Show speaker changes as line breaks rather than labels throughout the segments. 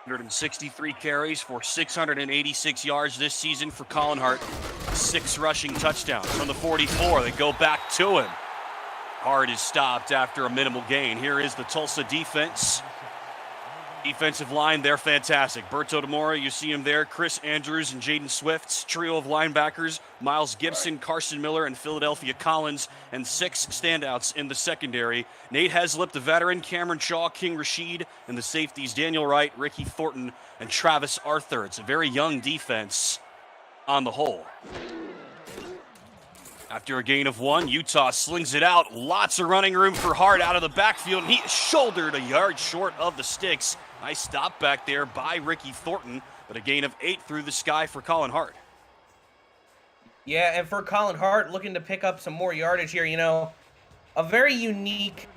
163 carries for 686 yards this season for Colin Hart. 6 rushing touchdowns from the 44. They go back to him. Hart is stopped after a minimal gain. Here is the Tulsa defense. Defensive line, they're fantastic. Berto DeMora, you see him there. Chris Andrews and Jaden Swift's trio of linebackers. Miles Gibson, Carson Miller, and Philadelphia Collins. And 6 standouts in the secondary. Nate Heslip, the veteran. Cameron Shaw, King Rashid. And the safeties, Daniel Wright, Ricky Thornton, and Travis Arthur. It's a very young defense on the whole. After a gain of 1, Utah slings it out. Lots of running room for Hart out of the backfield. He shouldered a yard short of the sticks. Nice stop back there by Ricky Thornton, but a gain of 8 through the sky for Colin Hart.
Yeah, and for Colin Hart, looking to pick up some more yardage here, a very unique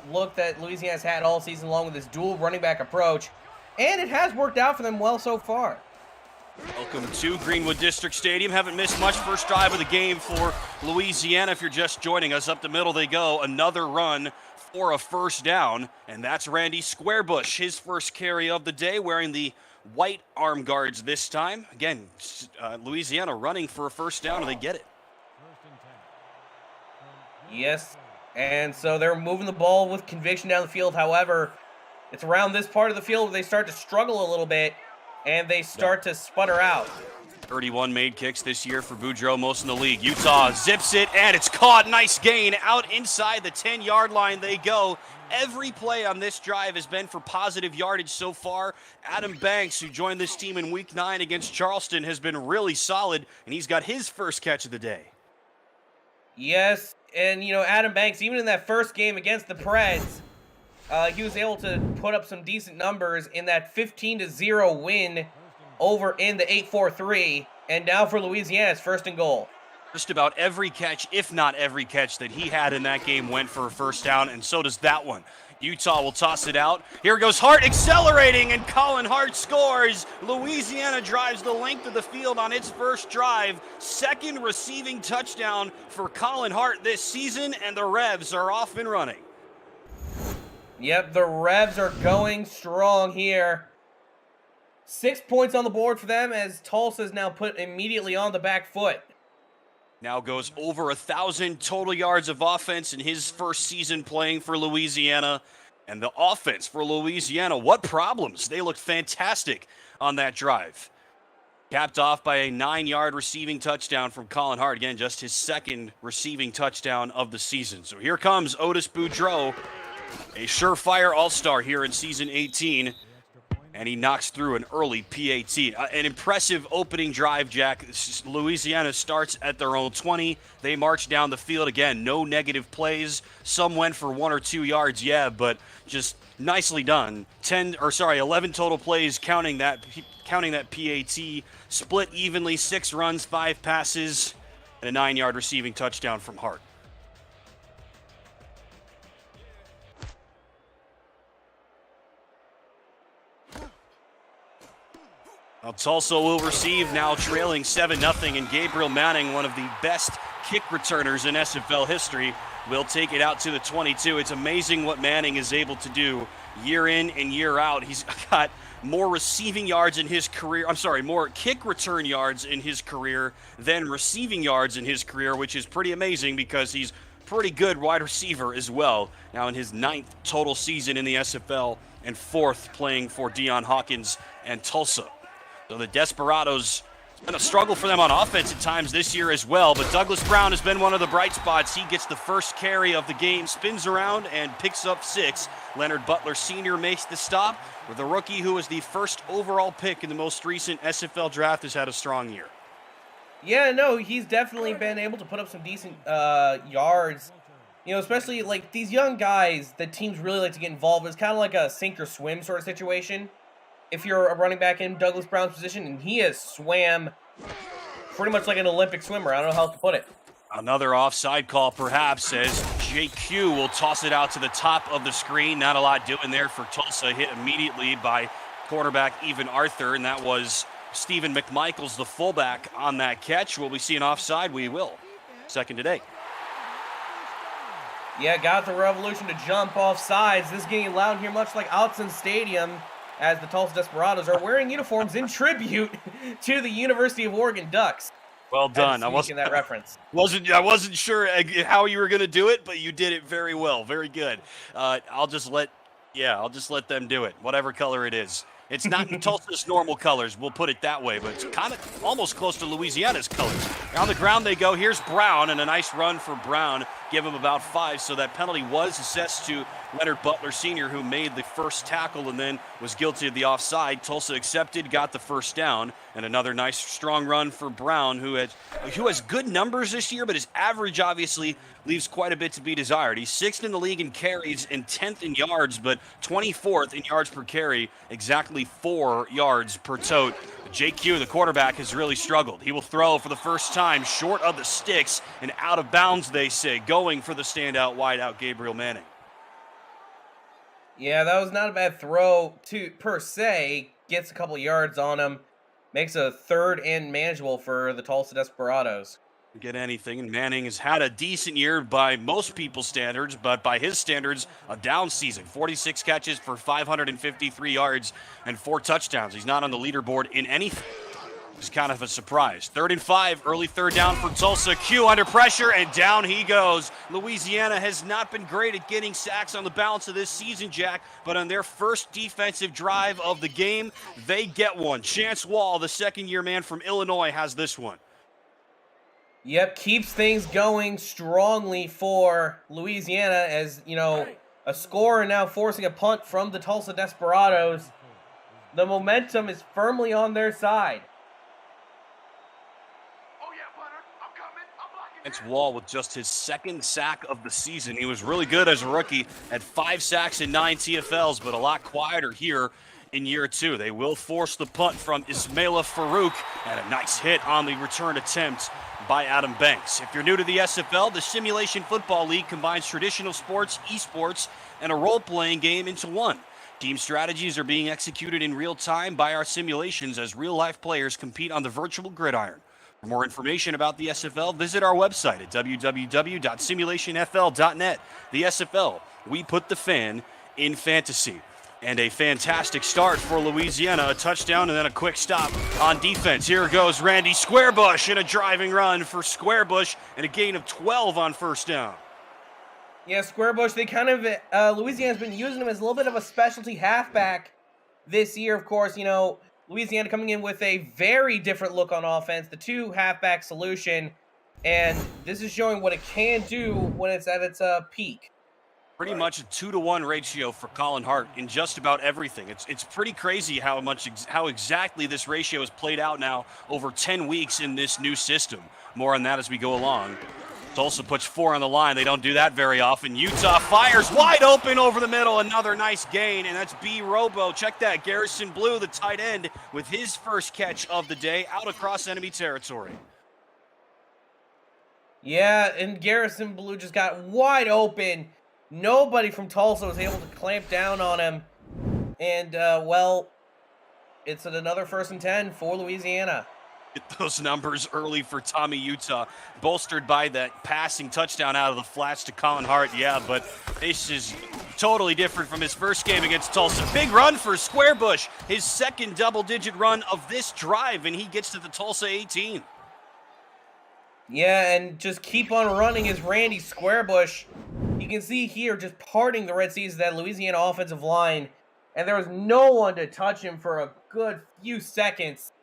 look that Louisiana's had all season long with this dual running back approach, and it has worked out for them well so far.
Welcome to Greenwood District Stadium. Haven't missed much. First drive of the game for Louisiana. If you're just joining us, up the middle they go. Another run for a first down, and that's Randy Squarebush. His first carry of the day, wearing the white arm guards this time. Again, Louisiana running for a first down, and they get it.
Yes, and so they're moving the ball with conviction down the field. However, it's around this part of the field where they start to struggle a little bit, and they start to sputter out.
31 made kicks this year for Boudreaux, most in the league. Utah zips it, and it's caught. Nice gain. Out inside the 10-yard line they go. Every play on this drive has been for positive yardage so far. Adam Banks, who joined this team in Week 9 against Charleston, has been really solid, and he's got his first catch of the day.
Yes, and, Adam Banks, even in that first game against the Preds, he was able to put up some decent numbers in that 15-0 win over in the 8-4-3, and now for Louisiana, it's 1st and goal.
Just about every catch, if not every catch that he had in that game went for a first down, and so does that one. Utah will toss it out. Here goes Hart accelerating, and Colin Hart scores. Louisiana drives the length of the field on its first drive. 2nd receiving touchdown for Colin Hart this season, and the Revs are off and running.
Yep, the Revs are going strong here. 6 points on the board for them as Tulsa is now put immediately on the back foot.
Now goes over 1,000 total yards of offense in his first season playing for Louisiana. And the offense for Louisiana, what problems? They looked fantastic on that drive. Capped off by a 9-yard receiving touchdown from Colin Hart. Again, just his 2nd receiving touchdown of the season. So here comes Otis Boudreaux, a surefire all-star here in season 18. And he knocks through an early PAT. An impressive opening drive, Jack. Louisiana starts at their own 20. They march down the field. Again, no negative plays. Some went for 1 or 2 yards, yeah, but just nicely done. 11 total plays, counting that PAT. Split evenly, 6 runs, 5 passes, and a 9-yard receiving touchdown from Hart. Tulsa will receive, now trailing 7-0, and Gabriel Manning, one of the best kick returners in SFL history, will take it out to the 22. It's amazing what Manning is able to do year in and year out. He's got more receiving yards in his career, more kick return yards in his career than receiving yards in his career, which is pretty amazing because he's pretty good wide receiver as well. Now in his 9th total season in the SFL and 4th playing for Deion Hawkins and Tulsa. So the Desperados, it's been a struggle for them on offense at times this year as well, but Douglas Brown has been one of the bright spots. He gets the first carry of the game, spins around, and picks up 6. Leonard Butler Sr. makes the stop, with the rookie who was the first overall pick in the most recent SFL draft has had a strong year.
Yeah, no, he's definitely been able to put up some decent yards. Especially like these young guys that teams really like to get involved with. It's kind of like a sink or swim sort of situation. If you're a running back in Douglas Brown's position, and he has swam pretty much like an Olympic swimmer. I don't know how else to put it.
Another offside call, perhaps, as JQ will toss it out to the top of the screen. Not a lot doing there for Tulsa. Hit immediately by cornerback Evan Arthur, and that was Stephen McMichaels, the fullback, on that catch. Will we see an offside? We will. 2nd today.
Yeah, got the Revolution to jump off sides. This is getting loud here, much like Autzen Stadium. as the Tulsa Desperados are wearing uniforms in tribute to the University of Oregon Ducks.
Well done.
I wasn't that reference.
I wasn't sure how you were going to do it, but you did it very well. Very good. I'll just let them do it, whatever color it is. It's not Tulsa's normal colors, we'll put it that way, but it's kind of almost close to Louisiana's colors. On the ground they go. Here's Brown, and a nice run for Brown. Give him about 5, so that penalty was assessed to Leonard Butler Sr., who made the first tackle and then was guilty of the offside. Tulsa accepted, got the first down, and another nice strong run for Brown, who has good numbers this year, but his average obviously leaves quite a bit to be desired. He's 6th in the league in carries and 10th in yards, but 24th in yards per carry, exactly 4 yards per tote. JQ, the quarterback, has really struggled. He will throw for the first time short of the sticks and out of bounds, they say, going for the standout wideout Gabriel Manning.
Yeah, that was not a bad throw per se. Gets a couple yards on him. Makes a 3rd and manageable for the Tulsa Desperados.
Get anything, and Manning has had a decent year by most people's standards, but by his standards, a down season. 46 catches for 553 yards and 4 touchdowns. He's not on the leaderboard in anything. It's kind of a surprise. 3rd and 5, early 3rd down for Tulsa. Q under pressure, and down he goes. Louisiana has not been great at getting sacks on the balance of this season, Jack, but on their first defensive drive of the game, they get one. Chance Wall, the second-year man from Illinois, has this one.
Yep, keeps things going strongly for Louisiana as, a scorer now forcing a punt from the Tulsa Desperados. The momentum is firmly on their side.
It's Wall with just his 2nd sack of the season. He was really good as a rookie at 5 sacks and 9 TFLs, but a lot quieter here in year 2. They will force the punt from Ismaila Farouk, and a nice hit on the return attempt by Adam Banks. If you're new to the SFL, the Simulation Football League combines traditional sports, esports, and a role-playing game into one. Team strategies are being executed in real time by our simulations as real-life players compete on the virtual gridiron. For more information about the SFL, visit our website at www.simulationfl.net. The SFL, we put the fan in fantasy. And a fantastic start for Louisiana, a touchdown and then a quick stop on defense. Here goes Randy Squarebush in a driving run for Squarebush and a gain of 12 on first down.
Yeah, Squarebush, they Louisiana's been using him as a little bit of a specialty halfback this year. Of course, Louisiana coming in with a very different look on offense, the 2 halfback solution, and this is showing what it can do when it's at its peak.
Pretty much a 2-to-1 ratio for Colin Hart in just about everything. It's pretty crazy how exactly this ratio is played out now over 10 weeks in this new system. More on that as we go along. Tulsa puts 4 on the line. They don't do that very often. Utah fires wide open over the middle. Another nice gain, and that's B. Robo. Check that. Garrison Blue, the tight end, with his first catch of the day out across enemy territory.
Yeah, and Garrison Blue just got wide open. Nobody from Tulsa was able to clamp down on him. And, it's another 1st and 10 for Louisiana.
Get those numbers early for Tommy Utah, bolstered by that passing touchdown out of the flats to Colin Hart. Yeah, but this is totally different from his first game against Tulsa. Big run for Squarebush, his 2nd double-digit run of this drive, and he gets to the Tulsa 18.
Yeah, and just keep on running is Randy Squarebush. You can see here just parting the Red Seas of that Louisiana offensive line, and there was no one to touch him for a good few seconds.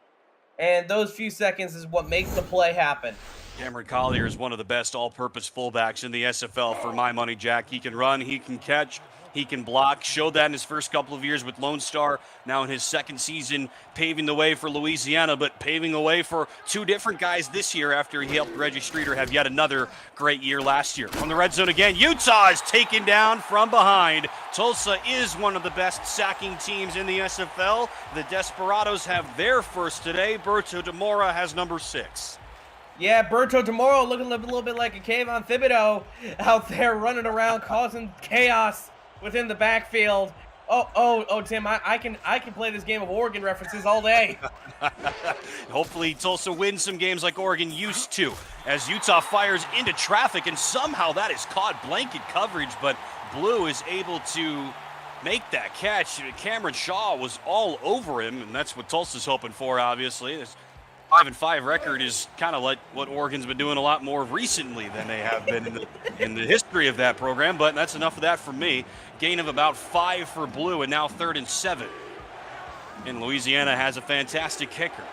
And those few seconds is what makes the play happen.
Cameron Collier is one of the best all-purpose fullbacks in the SFL for my money, Jack. He can run, he can catch, he can block. Showed that in his first couple of years with Lone Star. Now in his 2nd season, paving the way for Louisiana, but paving the way for 2 different guys this year after he helped Reggie Streeter have yet another great year last year. From the red zone again, Utah is taken down from behind. Tulsa is one of the best sacking teams in the SFL. The Desperados have their first today. Berto DeMora has number 6.
Yeah, Berto DeMoro looking a little bit like a Kayvon Thibodeau out there running around causing chaos within the backfield. Oh, Tim, I can play this game of Oregon references all day.
Hopefully Tulsa wins some games like Oregon used to, as Utah fires into traffic, and somehow that is caught blanket coverage, but Blue is able to make that catch. Cameron Shaw was all over him, and that's what Tulsa's hoping for, obviously. This 5-5 record is kind of like what Oregon's been doing a lot more recently than they have been in the history of that program, but that's enough of that for me. Gain of about 5 for Blue, and now 3rd and 7. And Louisiana has a fantastic kicker.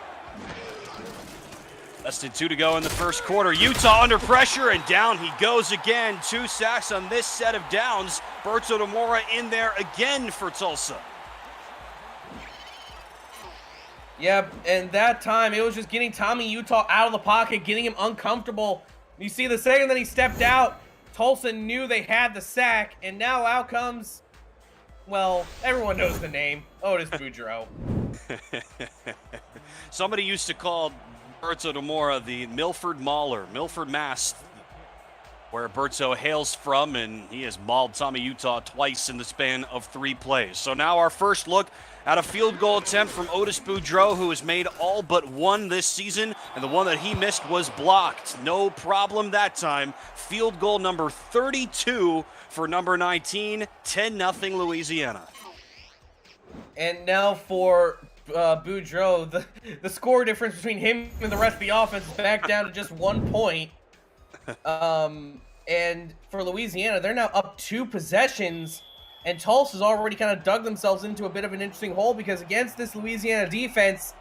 Less than 2 to go in the first quarter. Utah under pressure, and down he goes again. 2 sacks on this set of downs. Berto DeMora in there again for Tulsa.
Yep, and that time it was just getting Tommy Utah out of the pocket, getting him uncomfortable. You see the second that he stepped out, Tulsa knew they had the sack, and now out comes, well, everyone knows the name, Otis Boudreaux.
Somebody used to call Berto DeMora the Milford Mauler, Milford, Mass, where Berto hails from, and he has mauled Tommy Utah twice in the span of 3 plays. So now our first look at a field goal attempt from Otis Boudreaux, who has made all but 1 this season, and the one that he missed was blocked. No problem that time. Field goal number 32 for number 19, 10-0 Louisiana.
And now for Boudreaux, the score difference between him and the rest of the offense is back down to just 1 point. And for Louisiana, they're now up 2 possessions, and Tulsa's already kind of dug themselves into a bit of an interesting hole, because against this Louisiana defense,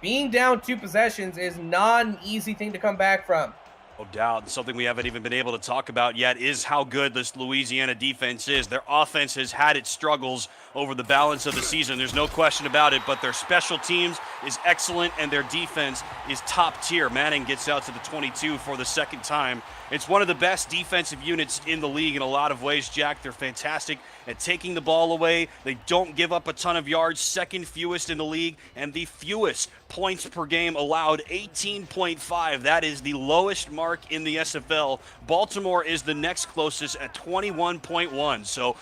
being down 2 possessions is not an easy thing to come back from.
No doubt. Something we haven't even been able to talk about yet is how good this Louisiana defense is. Their offense has had its struggles over the balance of the season. There's no question about it, but their special teams is excellent, and their defense is top tier. Manning gets out to the 22 for the 2nd time. It's one of the best defensive units in the league in a lot of ways, Jack. They're fantastic at taking the ball away. They don't give up a ton of yards, 2nd fewest in the league, and the fewest points per game allowed, 18.5. That is the lowest mark in the SFL. Baltimore is the next closest at 21.1. So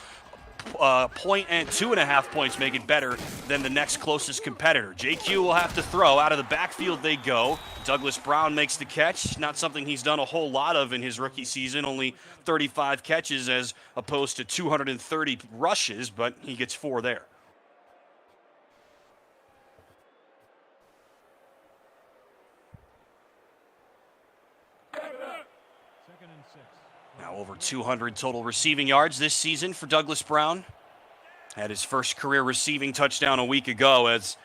point and 2.5 points make it better than the next closest competitor. JQ will have to throw. Out of the backfield they go. Douglas Brown makes the catch. Not something he's done a whole lot of in his rookie season. Only 35 catches as opposed to 230 rushes, but he gets 4 there. Now over 200 total receiving yards this season for Douglas Brown. Had his first career receiving touchdown a week ago as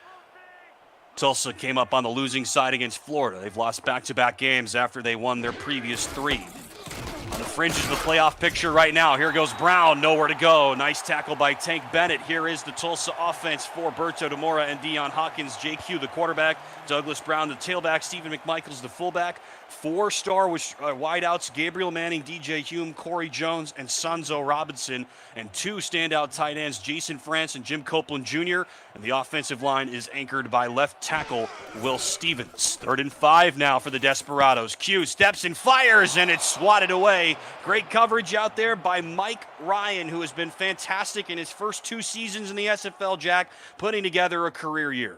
Tulsa came up on the losing side against Florida. They've lost back-to-back games after they won their previous 3. On the fringes of the playoff picture right now. Here goes Brown, nowhere to go. Nice tackle by Tank Bennett. Here is the Tulsa offense for Berto DeMora and Deion Hawkins. JQ, the quarterback. Douglas Brown, the tailback. Stephen McMichaels, the fullback. 4-star wideouts, Gabriel Manning, DJ Hume, Corey Jones, and Sonzo Robinson. And 2 standout tight ends, Jason France and Jim Copeland Jr. And the offensive line is anchored by left tackle Will Stevens. 3rd and 5 now for the Desperados. Q steps and fires, and it's swatted away. Great coverage out there by Mike Ryan, who has been fantastic in his first 2 seasons in the SFL, Jack, putting together a career year.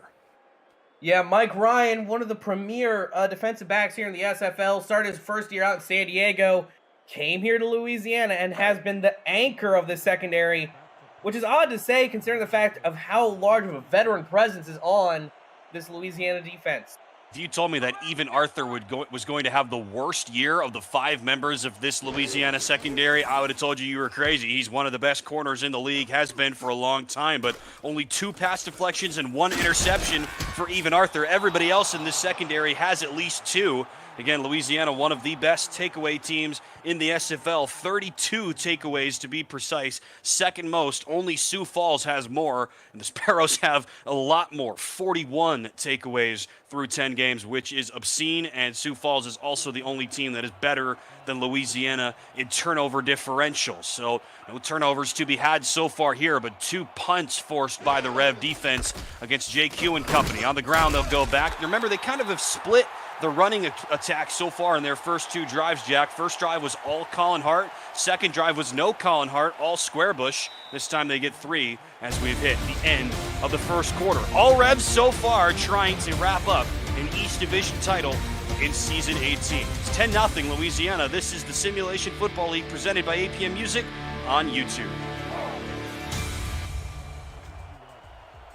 Yeah, Mike Ryan, one of the premier defensive backs here in the SFL, started his first year out in San Diego, came here to Louisiana, and has been the anchor of the secondary, which is odd to say considering the fact of how large of a veteran presence is on this Louisiana defense.
If you told me that even Arthur was going to have the worst year of the 5 members of this Louisiana secondary, I would have told you were crazy. He's one of the best corners in the league, has been for a long time, but only 2 pass deflections and 1 interception for even Arthur. Everybody else in this secondary has at least 2. Again, Louisiana, one of the best takeaway teams in the SFL, 32 takeaways to be precise, 2nd most. Only Sioux Falls has more, and the Sparrows have a lot more, 41 takeaways through 10 games, which is obscene, and Sioux Falls is also the only team that is better than Louisiana in turnover differential. So no turnovers to be had so far here, but 2 punts forced by the Rev defense against JQ and company. On the ground, they'll go back. Remember, they kind of have split the running attack so far in their first 2 drives, Jack. First drive was all Colin Hart. Second drive was no Colin Hart, all Squarebush. This time they get 3 as we've hit the end of the first quarter. All Revs so far trying to wrap up an East Division title in Season 18. It's 10-0 Louisiana. This is the Simulation Football League presented by APM Music on YouTube.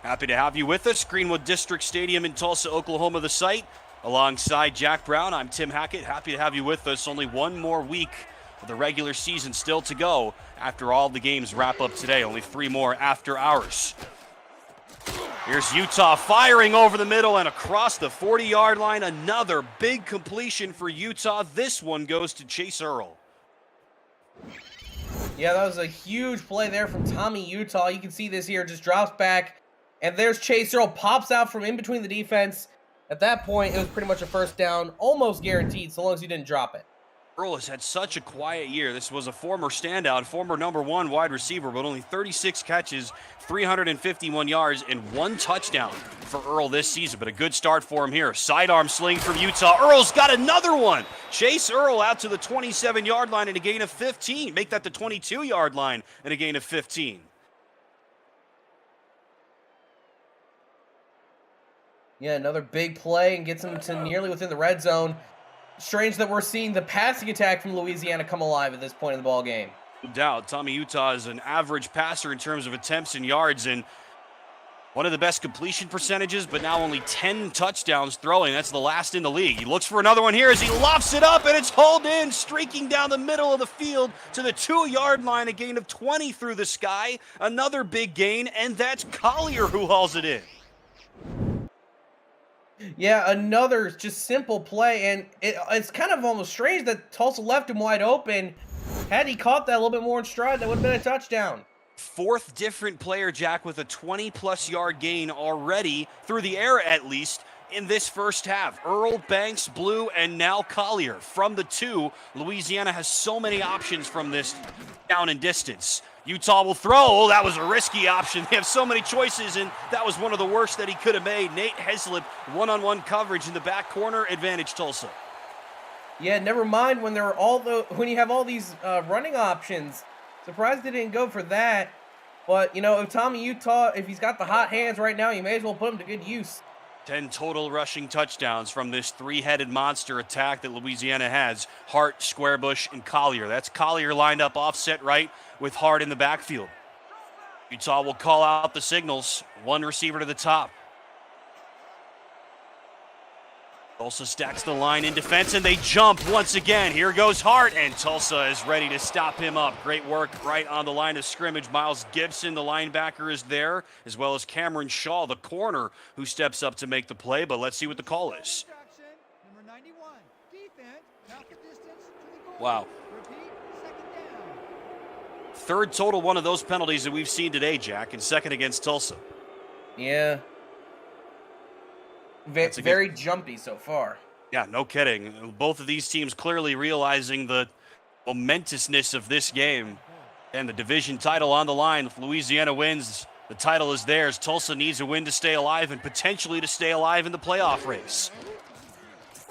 Happy to have you with us. Greenwood District Stadium in Tulsa, Oklahoma, the site. Alongside Jack Brown, I'm Tim Hackett. Happy to have you with us. Only one more week of the regular season still to go after all the games wrap up today. Only 3 more after hours. Here's Utah firing over the middle and across the 40-yard line. Another big completion for Utah. This one goes to Chase Earl.
Yeah, that was a huge play there from Tommy Utah. You can see this here, just drops back, and there's Chase Earl, pops out from in between the defense. At that point, it was pretty much a first down, almost guaranteed, so long as he didn't drop it.
Earl has had such a quiet year. This was a former standout, former #1 wide receiver, but only 36 catches, 351 yards, and 1 touchdown for Earl this season. But a good start for him here. Sidearm sling from Utah. Earl's got another one. Chase Earl out to the 27-yard line and a gain of 15. Make that the 22-yard line and a gain of 15.
Yeah, another big play and gets him to nearly within the red zone. Strange that we're seeing the passing attack from Louisiana come alive at this point in the ball game.
No doubt. Tommy Utah is an average passer in terms of attempts and yards, and one of the best completion percentages, but now only 10 touchdowns throwing. That's the last in the league. He looks for another one here as he lofts it up, and it's hauled in, streaking down the middle of the field to the 2-yard line, a gain of 20 through the sky. Another big gain, and that's Collier who hauls it in.
Yeah, another just simple play, and it's kind of almost strange that Tulsa left him wide open. Had he caught that a little bit more in stride, that would have been a touchdown.
4th different player, Jack, with a 20-plus yard gain already, through the air at least, in this first half. Earl, Banks, Blue, and now Collier. From the 2, Louisiana has so many options from this down and distance. Utah will throw. Oh, that was a risky option. They have so many choices, and that was one of the worst that he could have made. Nate Heslip, one-on-one coverage in the back corner, advantage Tulsa.
Yeah, never mind when there are when you have all these running options. Surprised they didn't go for that. But, you know, if Tommy Utah, if he's got the hot hands right now, you may as well put him to good use.
10 total rushing touchdowns from this 3-headed monster attack that Louisiana has. Hart, Squarebush, and Collier. That's Collier lined up offset right with Hart in the backfield. Utah will call out the signals. 1 receiver to the top. Tulsa stacks the line in defense, and they jump once again. Here goes Hart, and Tulsa is ready to stop him up. Great work right on the line of scrimmage. Miles Gibson, the linebacker, is there, as well as Cameron Shaw, the corner, who steps up to make the play. But let's see what the call is. Wow. 3rd total one of those penalties that we've seen today, Jack, and 2nd against Tulsa.
Yeah. Very jumpy so far.
Yeah, no kidding. Both of these teams clearly realizing the momentousness of this game and the division title on the line. If Louisiana wins, the title is theirs. Tulsa needs a win to stay alive and potentially to stay alive in the playoff race.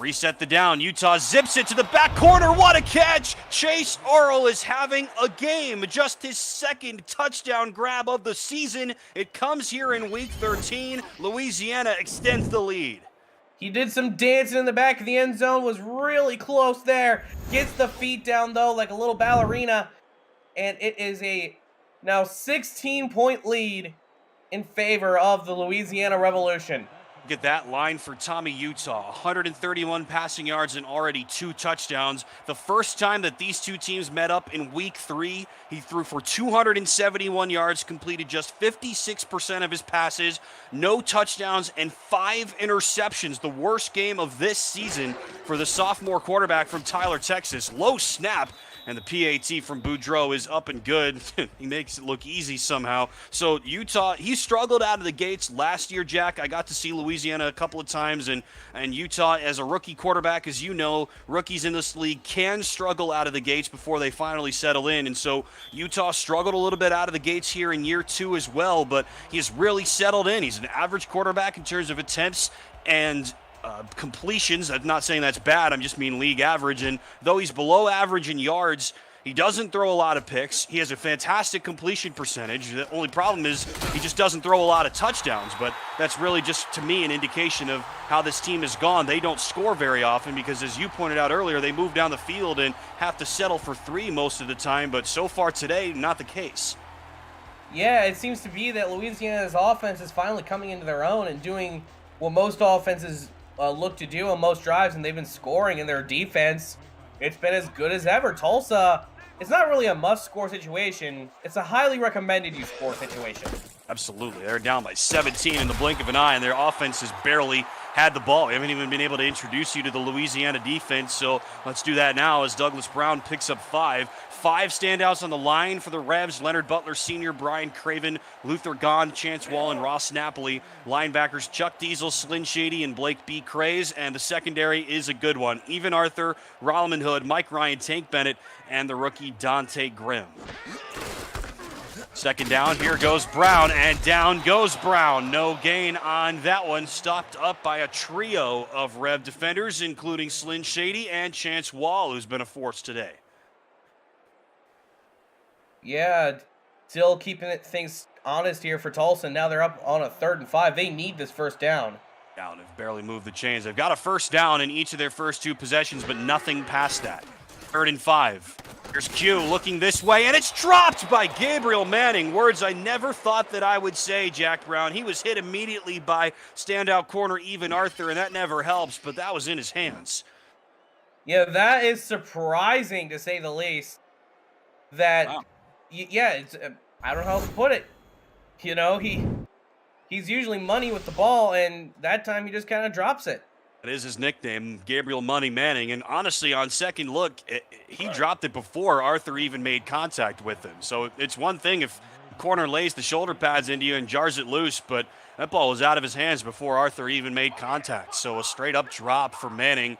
Reset the down. Utah zips it to the back corner. What a catch! Chase Earl is having a game. Just his 2nd touchdown grab of the season. It comes here in week 13. Louisiana extends the lead.
He did some dancing in the back of the end zone. Was really close there. Gets the feet down, though, like a little ballerina. And it is a now 16-point lead in favor of the Louisiana Revolution.
Get that line for Tommy Utah. 131 passing yards and already 2 touchdowns. The first time that these two teams met up in week 3, he threw for 271 yards, completed just 56% of his passes, no touchdowns, and 5 interceptions. The worst game of this season for the sophomore quarterback from Tyler, Texas. Low snap. And the PAT from Boudreaux is up and good. He makes it look easy somehow. So Utah, he struggled out of the gates last year, Jack. I got to see Louisiana a couple of times, and Utah, as a rookie quarterback, as you know, rookies in this league can struggle out of the gates before they finally settle in. And so Utah struggled a little bit out of the gates here in year 2 as well, but he's really settled in. He's an average quarterback in terms of attempts and completions. I'm not saying that's bad. I'm just mean league average. And though he's below average in yards, he doesn't throw a lot of picks. He has a fantastic completion percentage. The only problem is he just doesn't throw a lot of touchdowns. But that's really just, to me, an indication of how this team has gone. They don't score very often because, as you pointed out earlier, they move down the field and have to settle for 3 most of the time. But so far today, not the case.
Yeah, it seems to be that Louisiana's offense is finally coming into their own and doing what most offenses look to do on most drives, and they've been scoring in their defense. It's been as good as ever. Tulsa, it's not really a must-score situation. It's a highly recommended you score situation.
Absolutely. They're down by 17 in the blink of an eye, and their offense has barely had the ball. We haven't even been able to introduce you to the Louisiana defense, so let's do that now as Douglas Brown picks up 5. 5 standouts on the line for the Revs: Leonard Butler Sr., Brian Craven, Luther Gahn, Chance Wall, and Ross Napoli. Linebackers Chuck Diesel, Slyn Shady, and Blake B. Craze, and the secondary is a good one. Even Arthur, Rolman Hood, Mike Ryan, Tank Bennett, and the rookie Dante Grimm. Second down, here goes Brown, and down goes Brown. No gain on that one. Stopped up by a trio of Rev defenders, including Slyn Shady and Chance Wall, who's been a force today.
Yeah, still keeping things honest here for Tulsa. Now they're up on a 3rd and 5. They need this first down.
Down, they've barely moved the chains. They've got a first down in each of their first 2 possessions, but nothing past that. 3rd and 5. Here's Q looking this way, and it's dropped by Gabriel Manning. Words I never thought that I would say, Jack Brown. He was hit immediately by standout corner Even Arthur, and that never helps, but that was in his hands.
Yeah, that is surprising, to say the least. That,
Wow.
Yeah, it's, I don't know how to put it. You know, he's usually money with the ball, and that time he just kind of drops it.
That is his nickname, Gabriel Money Manning. And honestly, on second look, he dropped it before Arthur even made contact with him. So it's one thing if the corner lays the shoulder pads into you and jars it loose, but that ball was out of his hands before Arthur even made contact. So a straight up drop for Manning.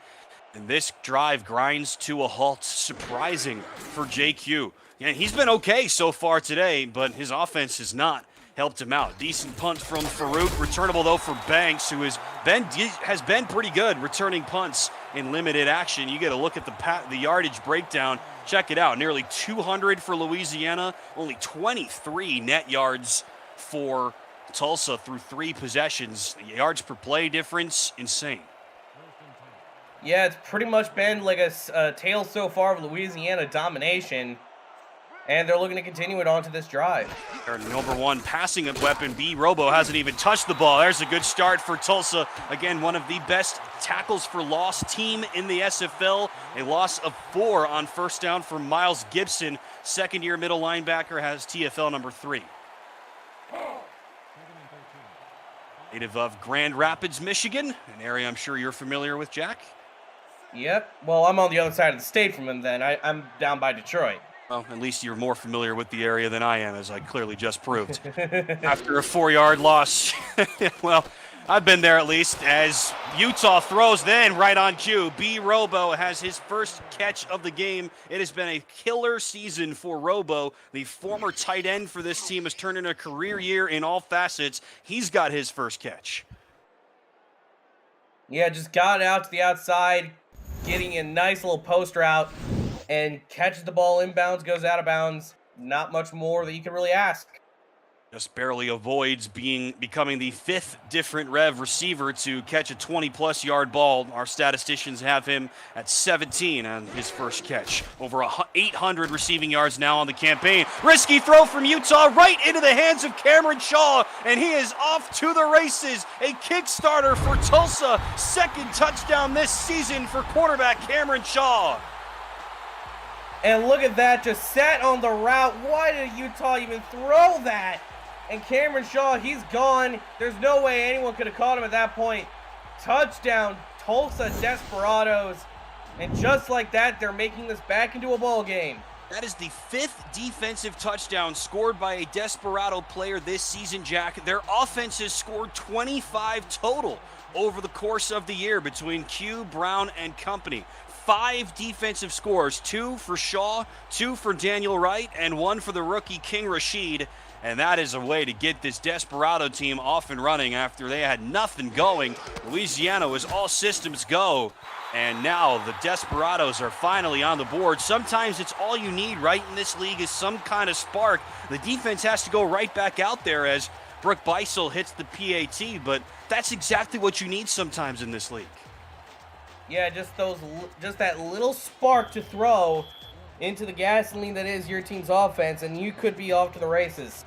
And this drive grinds to a halt. Surprising for JQ. And he's been okay so far today, but his offense has not helped him out. Decent punt from Farouk, returnable though for Banks, who has been pretty good returning punts in limited action. You get a look at the yardage breakdown. Check it out. Nearly 200 for Louisiana, only 23 net yards for Tulsa through 3 possessions. The yards per play difference, insane.
Yeah, it's pretty much been like a tale so far of Louisiana domination. And they're looking to continue it onto this drive.
Their number 1 passing weapon, B. Robo, hasn't even touched the ball. There's a good start for Tulsa. Again, one of the best tackles for loss team in the SFL. A loss of 4 on first down for Miles Gibson. Second-year middle linebacker, has TFL number 3. Native of Grand Rapids, Michigan, an area I'm sure you're familiar with, Jack.
Yep. Well, I'm on the other side of the state from him then. I'm down by Detroit.
Well, at least you're more familiar with the area than I am, as I clearly just proved. After a 4-yard loss. Well, I've been there at least, as Utah throws then right on cue. B. Robo has his first catch of the game. It has been a killer season for Robo. The former tight end for this team has turned in a career year in all facets. He's got his first catch.
Yeah, just got out to the outside, getting a nice little post route, and catches the ball inbounds, goes out of bounds. Not much more that you can really ask.
Just barely avoids becoming the 5th different Rev receiver to catch a 20-plus yard ball. Our statisticians have him at 17 on his first catch. Over 800 receiving yards now on the campaign. Risky throw from Utah right into the hands of Cameron Shaw, and he is off to the races. A Kickstarter for Tulsa. 2nd touchdown this season for quarterback Cameron Shaw.
And look at that, just sat on the route. Why did Utah even throw that? And Cameron Shaw, he's gone. There's no way anyone could have caught him at that point. Touchdown, Tulsa Desperados. And just like that, they're making this back into a ball game.
That is the 5th defensive touchdown scored by a Desperado player this season, Jack. Their offense has scored 25 total over the course of the year between Q, Brown, and company. 5 defensive scores, 2 for Shaw, 2 for Daniel Wright, and 1 for the rookie King Rashid. And that is a way to get this Desperado team off and running after they had nothing going. Louisiana was all systems go. And now the Desperados are finally on the board. Sometimes it's all you need, right, in this league is some kind of spark. The defense has to go right back out there as Brooke Beisel hits the PAT, but that's exactly what you need sometimes in this league.
Yeah, just that little spark to throw into the gasoline that is your team's offense, and you could be off to the races.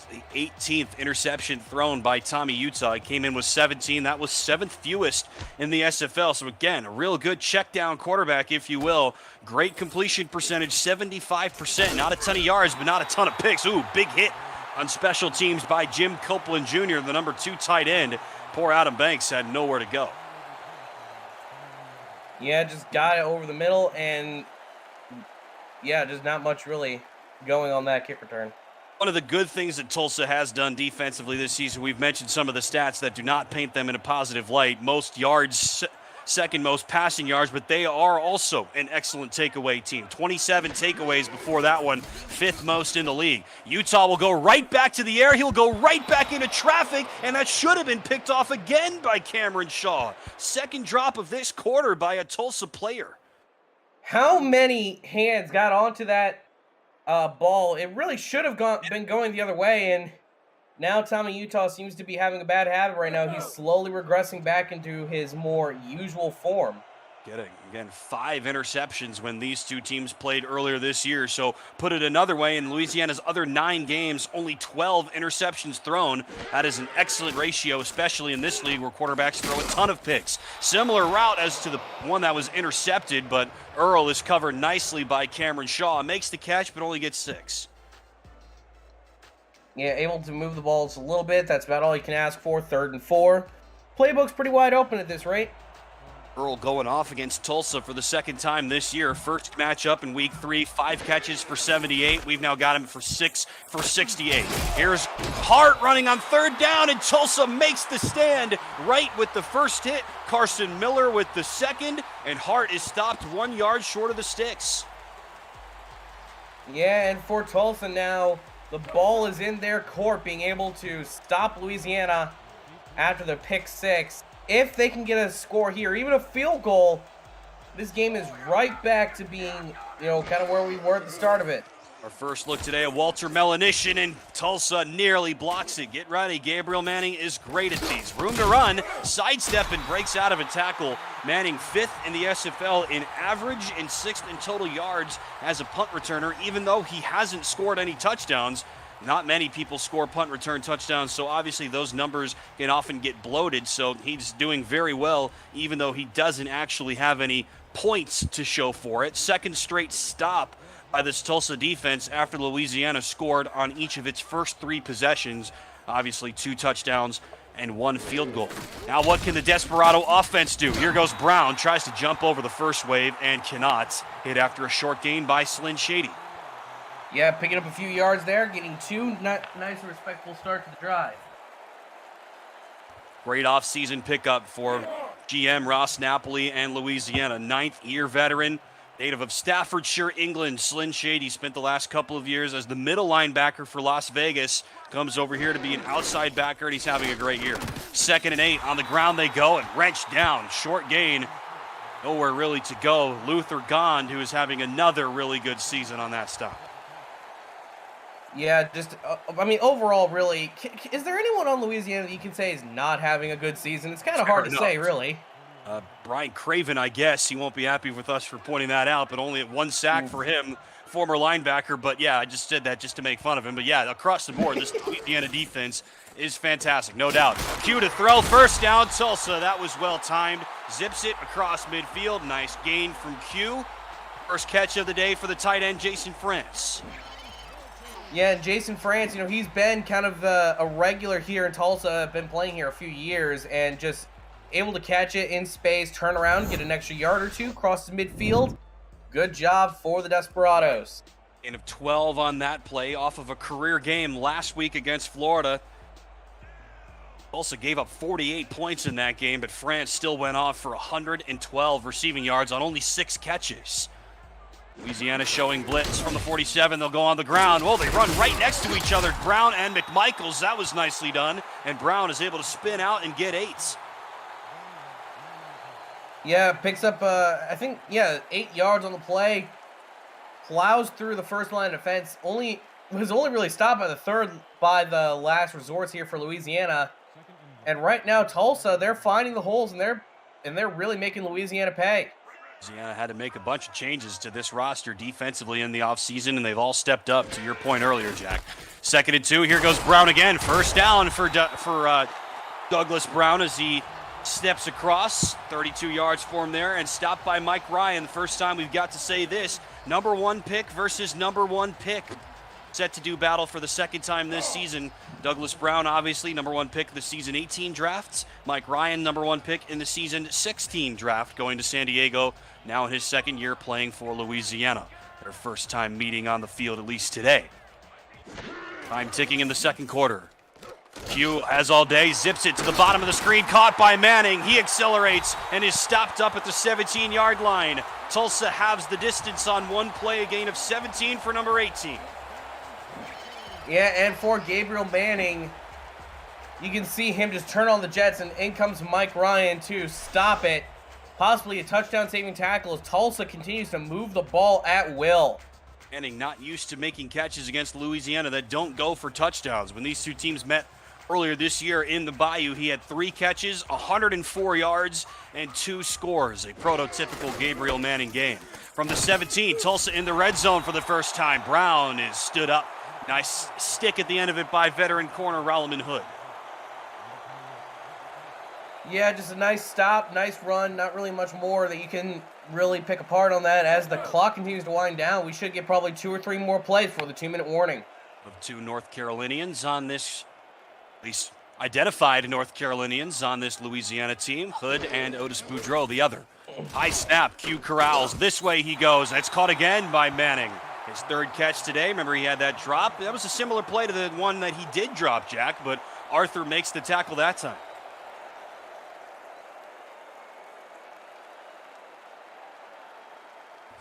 the 18th interception thrown by Tommy Utah. He came in with 17. That was 7th fewest in the SFL. So again, a real good check down quarterback, if you will. Great completion percentage, 75%. Not a ton of yards, but not a ton of picks. Ooh, big hit on special teams by Jim Copeland Jr., the number 2 tight end. Poor Adam Banks had nowhere to go.
Yeah, just got it over the middle, and yeah, just not much really going on that kick return.
One of the good things that Tulsa has done defensively this season, we've mentioned some of the stats that do not paint them in a positive light. Most yards, second most passing yards, but they are also an excellent takeaway team. 27 takeaways before that one, 5th most in the league. Utah will go right back to the air. He'll go right back into traffic, and that should have been picked off again by Cameron Shaw. Second drop of this quarter by a Tulsa player.
How many hands got onto that ball? It really should have been going the other way, and now Tommy Utah seems to be having a bad habit right now. He's slowly regressing back into his more usual form.
Getting, again, 5 interceptions when these two teams played earlier this year. So put it another way, in Louisiana's other 9 games, only 12 interceptions thrown. That is an excellent ratio, especially in this league where quarterbacks throw a ton of picks. Similar route as to the one that was intercepted, but Earl is covered nicely by Cameron Shaw. Makes the catch, but only gets 6.
Yeah, able to move the ball just a little bit. That's about all you can ask for. 3rd and 4. Playbook's pretty wide open at this rate.
Earl going off against Tulsa for the 2nd time this year. First matchup in week 3, 5 catches for 78. We've now got him for 6 for 68. Here's Hart running on 3rd down, and Tulsa makes the stand right with the first hit. Carson Miller with the 2nd, and Hart is stopped 1 yard short of the sticks.
Yeah, and for Tulsa now, the ball is in their court, being able to stop Louisiana after the pick 6. If they can get a score here, even a field goal, this game is right back to being, kind of where we were at the start of it.
Our first look today at Walter Melanishin, and Tulsa nearly blocks it. Get ready, Gabriel Manning is great at these. Room to run, sidestep, and breaks out of a tackle. Manning 5th in the SFL in average and 6th in total yards as a punt returner, even though he hasn't scored any touchdowns. Not many people score punt return touchdowns, so obviously those numbers can often get bloated. So he's doing very well, even though he doesn't actually have any points to show for it. 2nd straight stop by this Tulsa defense after Louisiana scored on each of its first 3 possessions. Obviously 2 touchdowns and 1 field goal. Now what can the Desperado offense do? Here goes Brown, tries to jump over the first wave and cannot. Hit after a short gain by Slyn Shady.
Yeah, picking up a few yards there, getting 2 nice and respectful start to the drive.
Great offseason pickup for GM Ross Napoli and Louisiana. 9th-year veteran, native of Staffordshire, England. Slyn Shady spent the last couple of years as the middle linebacker for Las Vegas. Comes over here to be an outside backer, and he's having a great year. 2nd and 8, on the ground they go, and wrenched down. Short gain, nowhere really to go. Luther Gond, who is having another really good season on that stop.
Yeah, just, overall, really, is there anyone on Louisiana that you can say is not having a good season? It's kind of hard to say, really.
Brian Craven, I guess. He won't be happy with us for pointing that out, but only at 1 sack for him, former linebacker. But, yeah, I just said that just to make fun of him. But, yeah, across the board, this Louisiana defense is fantastic, no doubt. Q to throw, 1st down, Tulsa. That was well-timed. Zips it across midfield. Nice gain from Q. First catch of the day for the tight end, Jason France.
Yeah, and Jason France, he's been kind of a regular here in Tulsa, been playing here a few years, and just able to catch it in space, turn around, get an extra yard or 2, cross the midfield. Good job for the Desperados.
Gain of 12 on that play off of a career game last week against Florida. Tulsa gave up 48 points in that game, but France still went off for 112 receiving yards on only 6 catches. Louisiana showing blitz from the 47. They'll go on the ground. Well, they run right next to each other, Brown and McMichaels. That was nicely done. And Brown is able to spin out and get 8.
Yeah, picks up, 8 yards on the play. Plows through the first line of defense. Was only really stopped by the last resorts here for Louisiana. And right now, Tulsa, they're finding the holes, and they're really making Louisiana pay.
Louisiana had to make a bunch of changes to this roster defensively in the offseason, and they've all stepped up, to your point earlier, Jack. 2nd and 2. Here goes Brown again. First down for Douglas Brown as he steps across. 32 yards for him there, and stopped by Mike Ryan. The first time we've got to say this. Number 1 pick versus number 1 pick. Set to do battle for the 2nd time this season. Douglas Brown, obviously, number 1 pick of the season 18 drafts. Mike Ryan, number 1 pick in the season 16 draft, going to San Diego, now in his 2nd year playing for Louisiana. Their first time meeting on the field, at least today. Time ticking in the 2nd quarter. Q, as all day, zips it to the bottom of the screen, caught by Manning. He accelerates and is stopped up at the 17-yard line. Tulsa halves the distance on one play, a gain of 17 for number 18.
Yeah, and for Gabriel Manning, you can see him just turn on the jets, and in comes Mike Ryan to stop it. Possibly a touchdown-saving tackle as Tulsa continues to move the ball at will.
Manning not used to making catches against Louisiana that don't go for touchdowns. When these two teams met earlier this year in the Bayou, he had 3 catches, 104 yards, and 2 scores. A prototypical Gabriel Manning game. From the 17, Tulsa in the red zone for the first time. Brown is stood up. Nice stick at the end of it by veteran corner Rowleman Hood.
Yeah, just a nice stop, nice run. Not really much more that you can really pick apart on that. As the clock continues to wind down, we should get probably 2 or 3 more plays for the 2-minute warning.
Of 2 North Carolinians on this, at least identified North Carolinians on this Louisiana team. Hood and Otis Boudreaux, the other. High snap, Q corrals. This way he goes. That's caught again by Manning. His 3rd catch today. Remember, he had that drop. That was a similar play to the one that he did drop, Jack, but Arthur makes the tackle that time.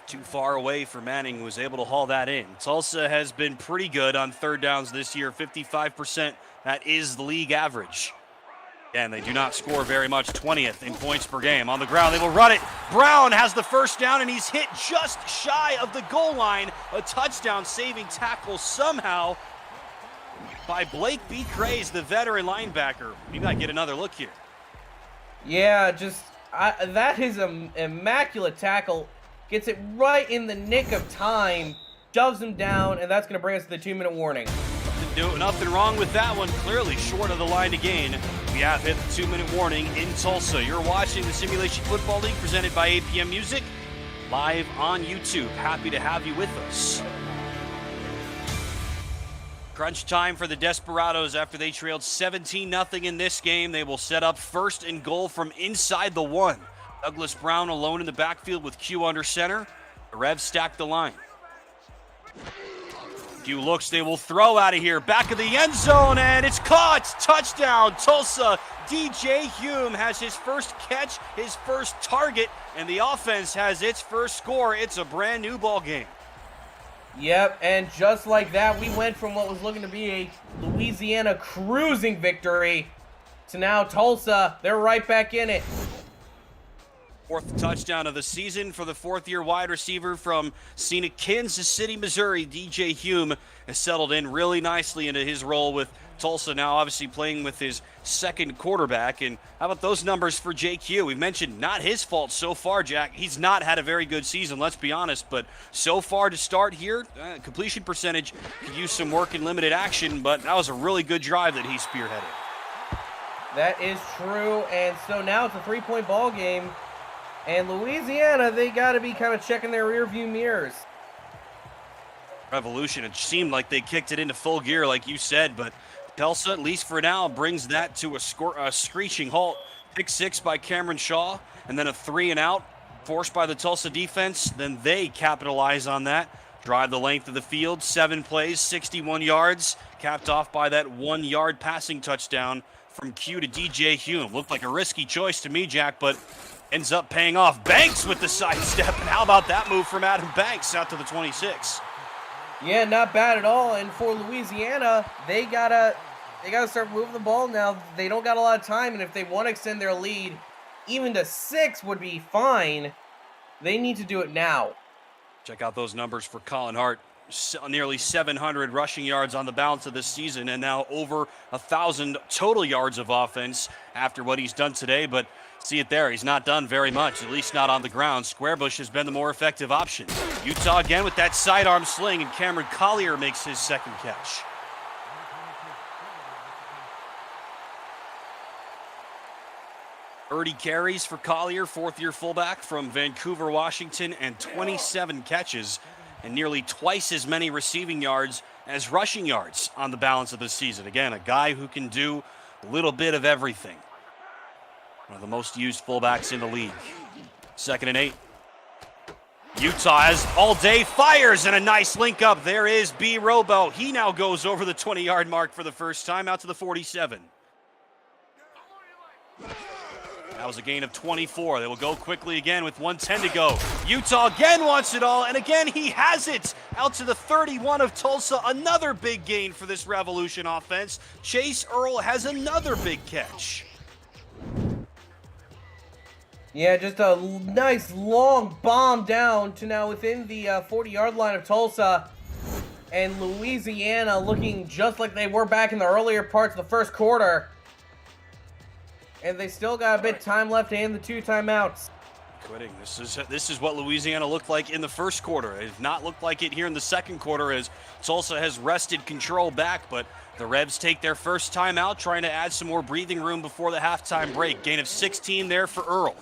Too far away for Manning, who was able to haul that in. Tulsa has been pretty good on 3rd downs this year, 55%. That is the league average. And they do not score very much, 20th in points per game. On the ground, they will run it. Brown has the first down, and he's hit just shy of the goal line. A touchdown-saving tackle somehow by Blake B. Craze, the veteran linebacker. We might get another look here.
Yeah, that is an immaculate tackle. Gets it right in the nick of time, doves him down, and that's going to bring us to the 2-minute warning.
Nothing wrong with that one. Clearly short of the line to gain. We have hit the 2-minute warning in Tulsa. You're watching the Simulation Football League presented by APM Music, live on YouTube. Happy to have you with us. Crunch time for the Desperados after they trailed 17-0 in this game. They will set up 1st and goal from inside the 1. Douglas Brown alone in the backfield with Q under center. The Revs stack the line. Q looks, they will throw out of here. Back of the end zone, and it's caught. Touchdown, Tulsa. DJ Hume has his first catch, his first target, and the offense has its first score. It's a brand new ball game.
Yep, and just like that, we went from what was looking to be a Louisiana cruising victory to now Tulsa. They're right back in it.
4th touchdown of the season for the 4th-year wide receiver from scenic Kansas City, Missouri. DJ Hume has settled in really nicely into his role with Tulsa, now obviously playing with his 2nd quarterback. And how about those numbers for JQ? We mentioned not his fault so far, Jack. He's not had a very good season, let's be honest. But so far to start here, completion percentage could use some work in limited action, but that was a really good drive that he spearheaded.
That is true, and so now it's a 3-point ball game. And Louisiana, they got to be kind of checking their rearview mirrors.
Revolution, it seemed like they kicked it into full gear, like you said, but Tulsa, at least for now, brings that to a screeching halt. Pick 6 by Cameron Shaw, and then a 3-and-out forced by the Tulsa defense. Then they capitalize on that. Drive the length of the field, 7 plays, 61 yards, capped off by that 1-yard passing touchdown from Q to DJ Hume. Looked like a risky choice to me, Jack, but ends up paying off. Banks with the sidestep, and how about that move from Adam Banks out to the 26?
Yeah, not bad at all. And for Louisiana, they gotta start moving the ball now. They don't got a lot of time, and if they want to extend their lead, even to 6 would be fine. They need to do it now.
Check out those numbers for Colin Hart. Nearly 700 rushing yards on the balance of this season, and now over 1,000 total yards of offense after what he's done today. But See it there. He's not done very much, at least not on the ground. Squarebush has been the more effective option. Utah again with that sidearm sling, and Cameron Collier makes his second catch. Thirty carries for Collier, fourth-year fullback from Vancouver, Washington, and 27 catches, and nearly twice as many receiving yards as rushing yards on the balance of the season. Again, a guy who can do a little bit of everything. One of the most used fullbacks in the league. 2nd and 8. Utah has all day, fires, and a nice link up. There is B. Robo. He now goes over the 20-yard mark for the first time, out to the 47. That was a gain of 24. They will go quickly again with 1:10 to go. Utah again wants it all, and again he has it. Out to the 31 of Tulsa. Another big gain for this Revolution offense. Chase Earl has another big catch.
Yeah, just a nice long bomb down to now within the 40-yard line of Tulsa. And Louisiana looking just like they were back in the earlier parts of the first quarter. And they still got a bit of time left and the 2 timeouts.
Quitting. This is what Louisiana looked like in the first quarter. It has not looked like it here in the second quarter as Tulsa has wrested control back, but the Revs take their first timeout, trying to add some more breathing room before the halftime break. Gain of 16 there for Earl.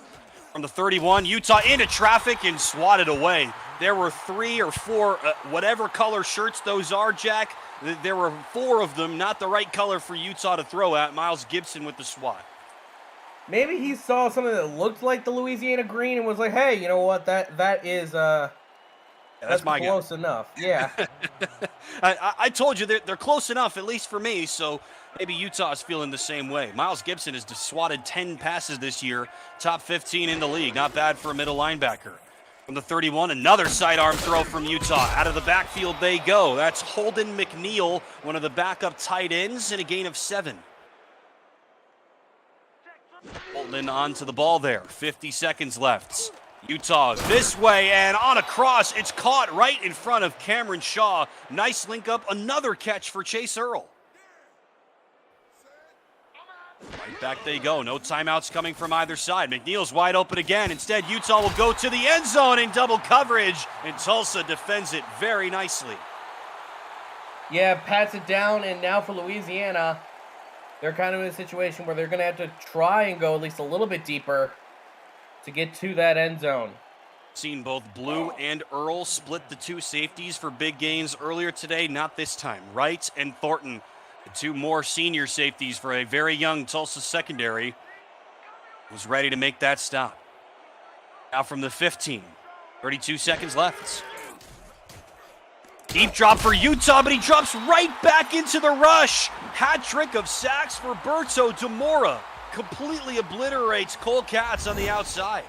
From the 31, Utah into traffic and swatted away. There were 3 or 4, whatever color shirts those are, Jack. There were 4 of them, not the right color for Utah to throw at. Miles Gibson with the swat.
Maybe he saw something that looked like the Louisiana green and was like, hey, you know what, that is
that's my
close
guy.
enough. Yeah.
I told you they're close enough, at least for me, so maybe Utah is feeling the same way. Miles Gibson has swatted 10 passes this year, top 15 in the league. Not bad for a middle linebacker. From the 31, another sidearm throw from Utah. Out of the backfield they go. That's Holden McNeil, one of the backup tight ends, and a gain of 7. Holden onto the ball there. 50 seconds left. Utah this way, and on a cross, it's caught right in front of Cameron Shaw. Nice link up, another catch for Chase Earl. Right back they go. No timeouts coming from either side. McNeil's wide open again. Instead, Utah will go to the end zone in double coverage, and Tulsa defends it very nicely.
Yeah, pats it down, and now for Louisiana, they're kind of in a situation where they're going to have to try and go at least a little bit deeper to get to that end zone.
Seen both Blue and Earl split the 2 safeties for big gains earlier today. Not this time. Wright and Thornton, the 2 more senior safeties for a very young Tulsa secondary, was ready to make that stop. Now from the 15, 32 seconds left. Deep drop for Utah, but he drops right back into the rush. Hat trick of sacks for Berto Demora. Completely obliterates Cole Katz on the outside.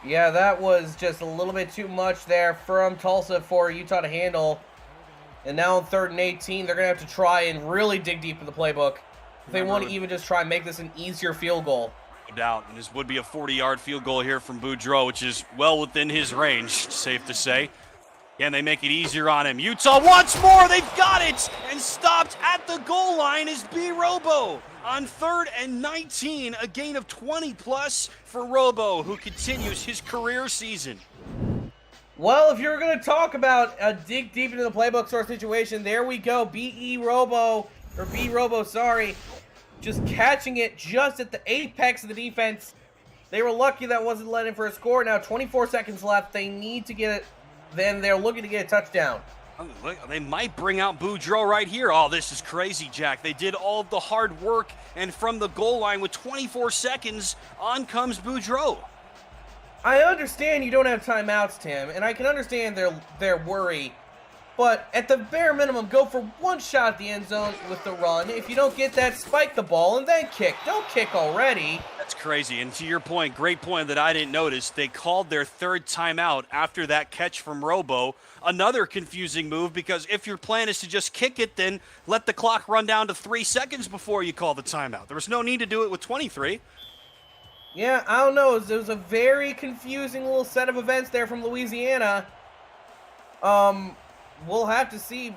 Yeah, that was just a little bit too much there from Tulsa for Utah to handle. And now on 3rd and 18, they're going to have to try and really dig deep in the playbook if they want to even just try and make this an easier field goal.
No doubt, and this would be a 40-yard field goal here from Boudreaux, which is well within his range, safe to say. Again, they make it easier on him. Utah once more, they've got it! And stopped at the goal line is B. Robo. On 3rd and 19, a gain of 20-plus for Robo, who continues his career season.
Well, if you're going to talk about a dig deep into the playbook sort of situation, there we go. B. Robo, just catching it just at the apex of the defense. They were lucky that wasn't let in for a score. Now 24 seconds left. They need to get it. Then they're looking to get a touchdown.
They might bring out Boudreaux right here. Oh, this is crazy, Jack. They did all of the hard work, and from the goal line with 24 seconds, on comes Boudreaux.
I understand you don't have timeouts, Tim, and I can understand their worry. But at the bare minimum, go for one shot at the end zone with the run. If you don't get that, spike the ball and then kick. Don't kick already.
That's crazy. And to your point, great point that I didn't notice, they called their 3rd timeout after that catch from Robo. Another confusing move, because if your plan is to just kick it, then let the clock run down to 3 seconds before you call the timeout. There was no need to do it with 23.
Yeah, I don't know. It was a very confusing little set of events there from Louisiana. We'll have to see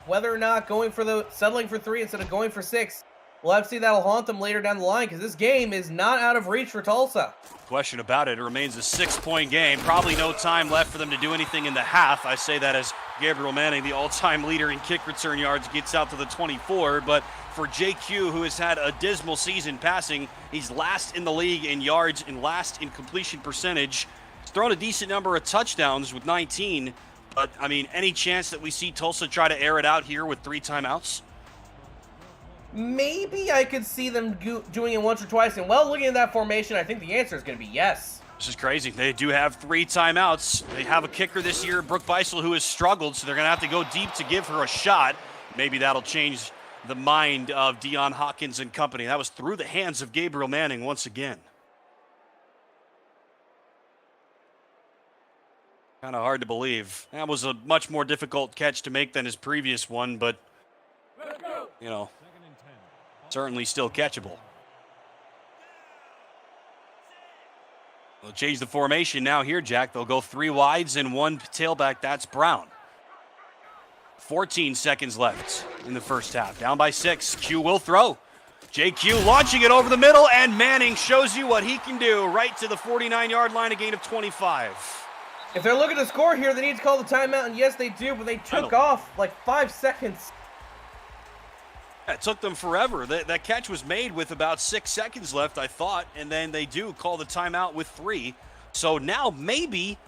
whether or not settling for 3 instead of going for 6 We'll have to see that'll haunt them later down the line because this game is not out of reach for Tulsa.
Question about it. It remains a 6-point game. Probably no time left for them to do anything in the half. I say that as Gabriel Manning, the all-time leader in kick return yards, gets out to the 24. But for JQ, who has had a dismal season passing, he's last in the league in yards and last in completion percentage. He's thrown a decent number of touchdowns with 19. But, I mean, any chance that we see Tulsa try to air it out here with 3 timeouts?
Maybe I could see them doing it once or twice. And, well, looking at that formation, I think the answer is going to be yes.
This is crazy. They do have 3 timeouts. They have a kicker this year, Brooke Beisel, who has struggled, so they're going to have to go deep to give her a shot. Maybe that'll change the mind of Deion Hawkins and company. That was through the hands of Gabriel Manning once again. Kind of hard to believe. That was a much more difficult catch to make than his previous one, but, you know, certainly still catchable. They'll change the formation now here, Jack. They'll go 3 wides and 1 tailback. That's Brown. 14 seconds left in the first half. Down by 6. Q will throw. JQ launching it over the middle, and Manning shows you what he can do right to the 49-yard line, a gain of 25.
If they're looking to score here, they need to call the timeout, and yes, they do, but they took off like 5 seconds.
It took them forever. That catch was made with about 6 seconds left, I thought, and then they do call the timeout with 3. So now maybe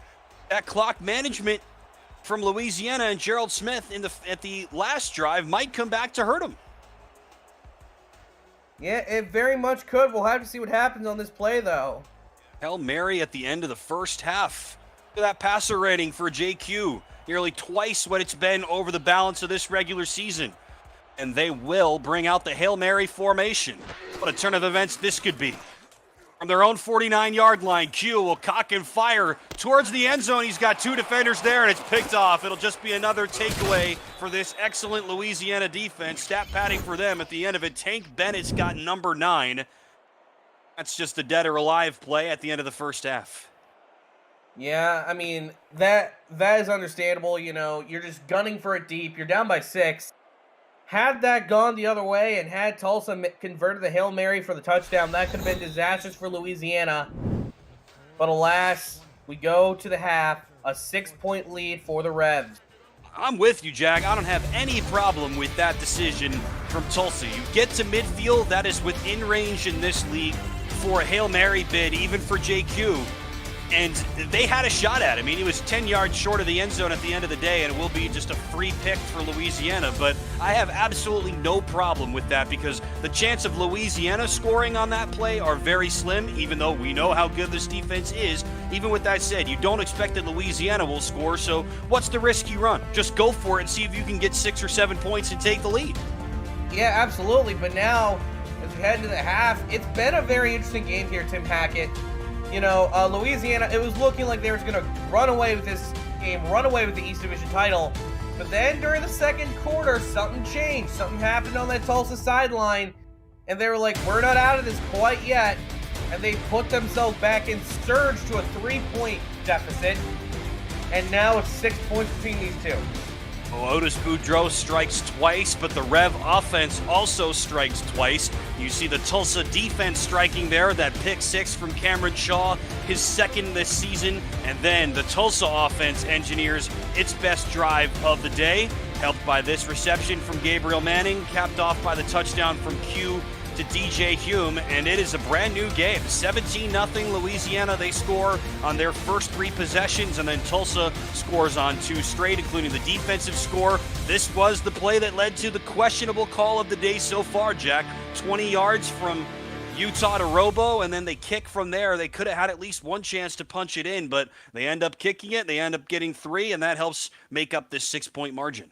that clock management from Louisiana and Gerald Smith at the last drive might come back to hurt them.
Yeah, it very much could. We'll have to see what happens on this play, though.
Hail Mary at the end of the first half. Look at that passer rating for JQ. Nearly twice what it's been over the balance of this regular season. And they will bring out the Hail Mary formation. What a turn of events this could be. From their own 49-yard line, Q will cock and fire towards the end zone. He's got 2 defenders there, and it's picked off. It'll just be another takeaway for this excellent Louisiana defense. Stat padding for them at the end of it. Tank Bennett's got number 9. That's just a dead or alive play at the end of the first half.
Yeah, I mean, that is understandable. You know, you're just gunning for it deep. You're down by 6. Had that gone the other way and had Tulsa converted the Hail Mary for the touchdown, that could have been disastrous for Louisiana. But alas, we go to the half, a 6-point lead for the Revs.
I'm with you, Jack. I don't have any problem with that decision from Tulsa. You get to midfield, that is within range in this league for a Hail Mary bid, even for JQ. And they had a shot at it. I mean, he was 10 yards short of the end zone at the end of the day, and it will be just a free pick for Louisiana. But I have absolutely no problem with that because the chance of Louisiana scoring on that play are very slim, even though we know how good this defense is. Even with that said, you don't expect that Louisiana will score, so what's the risk you run? Just go for it and see if you can get 6 or 7 points and take the lead.
Yeah, absolutely. But now, as we head into the half, it's been a very interesting game here, Tim Hackett. You know, Louisiana, it was looking like they were going to run away with this game, run away with the East Division title. But then during the second quarter, something changed. Something happened on that Tulsa sideline. And they were like, we're not out of this quite yet. And they put themselves back and surged to a 3-point deficit. And now it's 6 points between these two.
Well, Otis Boudreaux strikes twice, but the Rev offense also strikes twice. You see the Tulsa defense striking there, that pick 6 from Cameron Shaw, his second this season. And then the Tulsa offense engineers its best drive of the day, helped by this reception from Gabriel Manning, capped off by the touchdown from Q to DJ Hume, and it is a brand new game. 17-0 Louisiana. They score on their first 3 possessions, and then Tulsa scores on 2 straight, including the defensive score. This was the play that led to the questionable call of the day so far, Jack. 20 yards from Utah to Robo, and then they kick from there. They could have had at least one chance to punch it in, but they end up kicking it. They end up getting 3, and that helps make up this 6-point margin.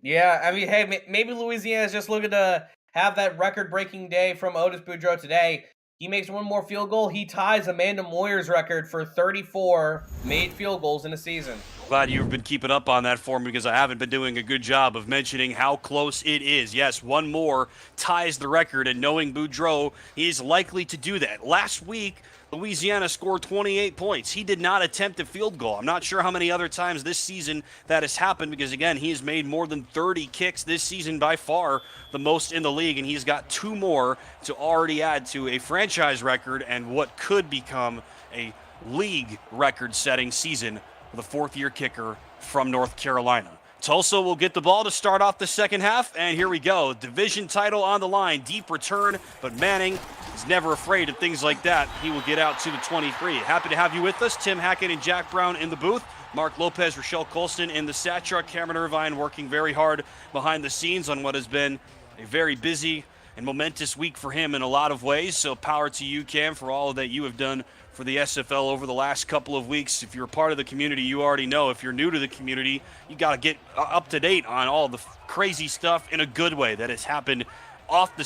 Yeah, I mean, hey, maybe Louisiana's just looking to have that record-breaking day from Otis Boudreaux today. He makes 1 more field goal. He ties Amanda Moyer's record for 34 made field goals in a season.
Glad you've been keeping up on that for me because I haven't been doing a good job of mentioning how close it is. Yes, one more ties the record, and knowing Boudreaux, he's likely to do that. Last week, Louisiana scored 28 points. He did not attempt a field goal. I'm not sure how many other times this season that has happened because, again, he has made more than 30 kicks this season, by far the most in the league, and he's got 2 more to already add to a franchise record and what could become a league record-setting season for the fourth-year kicker from North Carolina. Tulsa will get the ball to start off the second half, and here we go. Division title on the line, deep return, but Manning is never afraid of things like that. He will get out to the 23. Happy to have you with us. Tim Hackett and Jack Brown in the booth. Mark Lopez, Rochelle Colston in the stat truck. Cameron Irvine working very hard behind the scenes on what has been a very busy and momentous week for him in a lot of ways. So power to you, Cam, for all that you have done for the SFL over the last couple of weeks. If you're a part of the community, you already know. If you're new to the community, you got to get up to date on all the crazy stuff in a good way that has happened off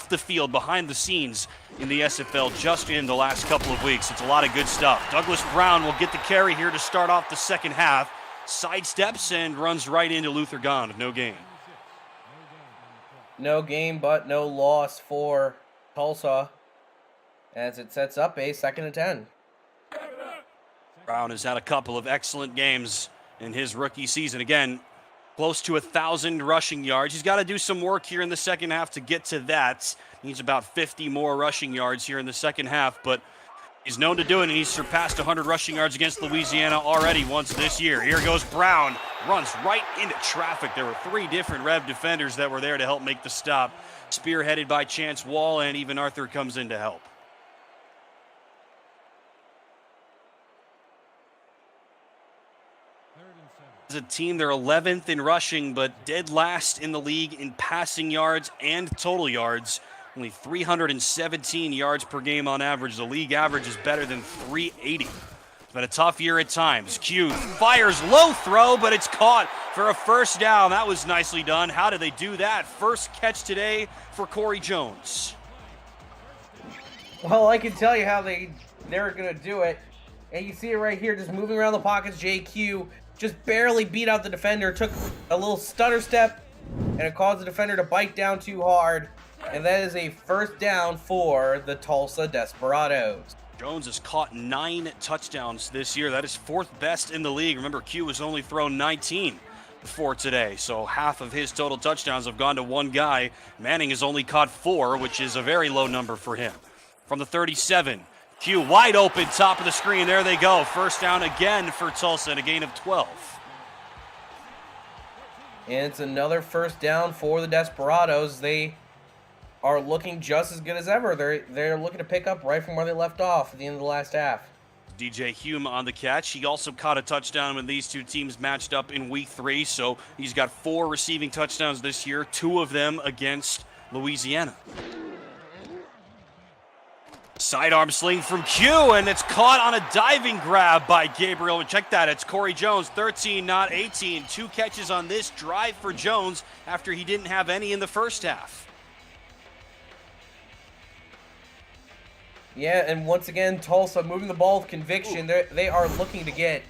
the field, behind the scenes in the SFL just in the last couple of weeks. It's a lot of good stuff. Douglas Brown will get the carry here to start off the second half. Sidesteps and runs right into Luther Gahn. No gain.
No game, but no loss for Tulsa, as it sets up a 2nd and 10.
Brown has had a couple of excellent games in his rookie season. Again, close to 1,000 rushing yards. He's got to do some work here in the second half to get to that. Needs about 50 more rushing yards here in the second half, but he's known to do it, and he's surpassed 100 rushing yards against Louisiana already once this year. Here goes Brown. Runs right into traffic. There were 3 different Rev defenders that were there to help make the stop. Spearheaded by Chance Wall, and even Arthur comes in to help. As a team, they're 11th in rushing, but dead last in the league in passing yards and total yards. Only 317 yards per game on average. The league average is better than 380. It's been a tough year at times. Q fires low throw, but it's caught for a first down. That was nicely done. How did they do that? First catch today for Corey Jones.
Well, I can tell you how they're going to do it. And you see it right here, just moving around the pockets. JQ just barely beat out the defender, took a little stutter step, and it caused the defender to bite down too hard. And that is a first down for the Tulsa Desperados.
Jones has caught 9 touchdowns this year. That is 4th best in the league. Remember, Q has only thrown 19 before today, so half of his total touchdowns have gone to one guy. Manning has only caught 4, which is a very low number for him. From the 37, Q wide open, top of the screen. There they go. First down again for Tulsa, and a gain of 12.
And it's another first down for the Desperados. They are looking just as good as ever. They're looking to pick up right from where they left off at the end of the last half.
DJ Hume on the catch. He also caught a touchdown when these two teams matched up in week 3, so he's got 4 receiving touchdowns this year, 2 of them against Louisiana. Sidearm sling from Q, and it's caught on a diving grab by Gabriel. Check that, it's Corey Jones, 13, not 18. 2 catches on this drive for Jones after he didn't have any in the first half.
Yeah, and once again, Tulsa moving the ball with conviction. They are looking to get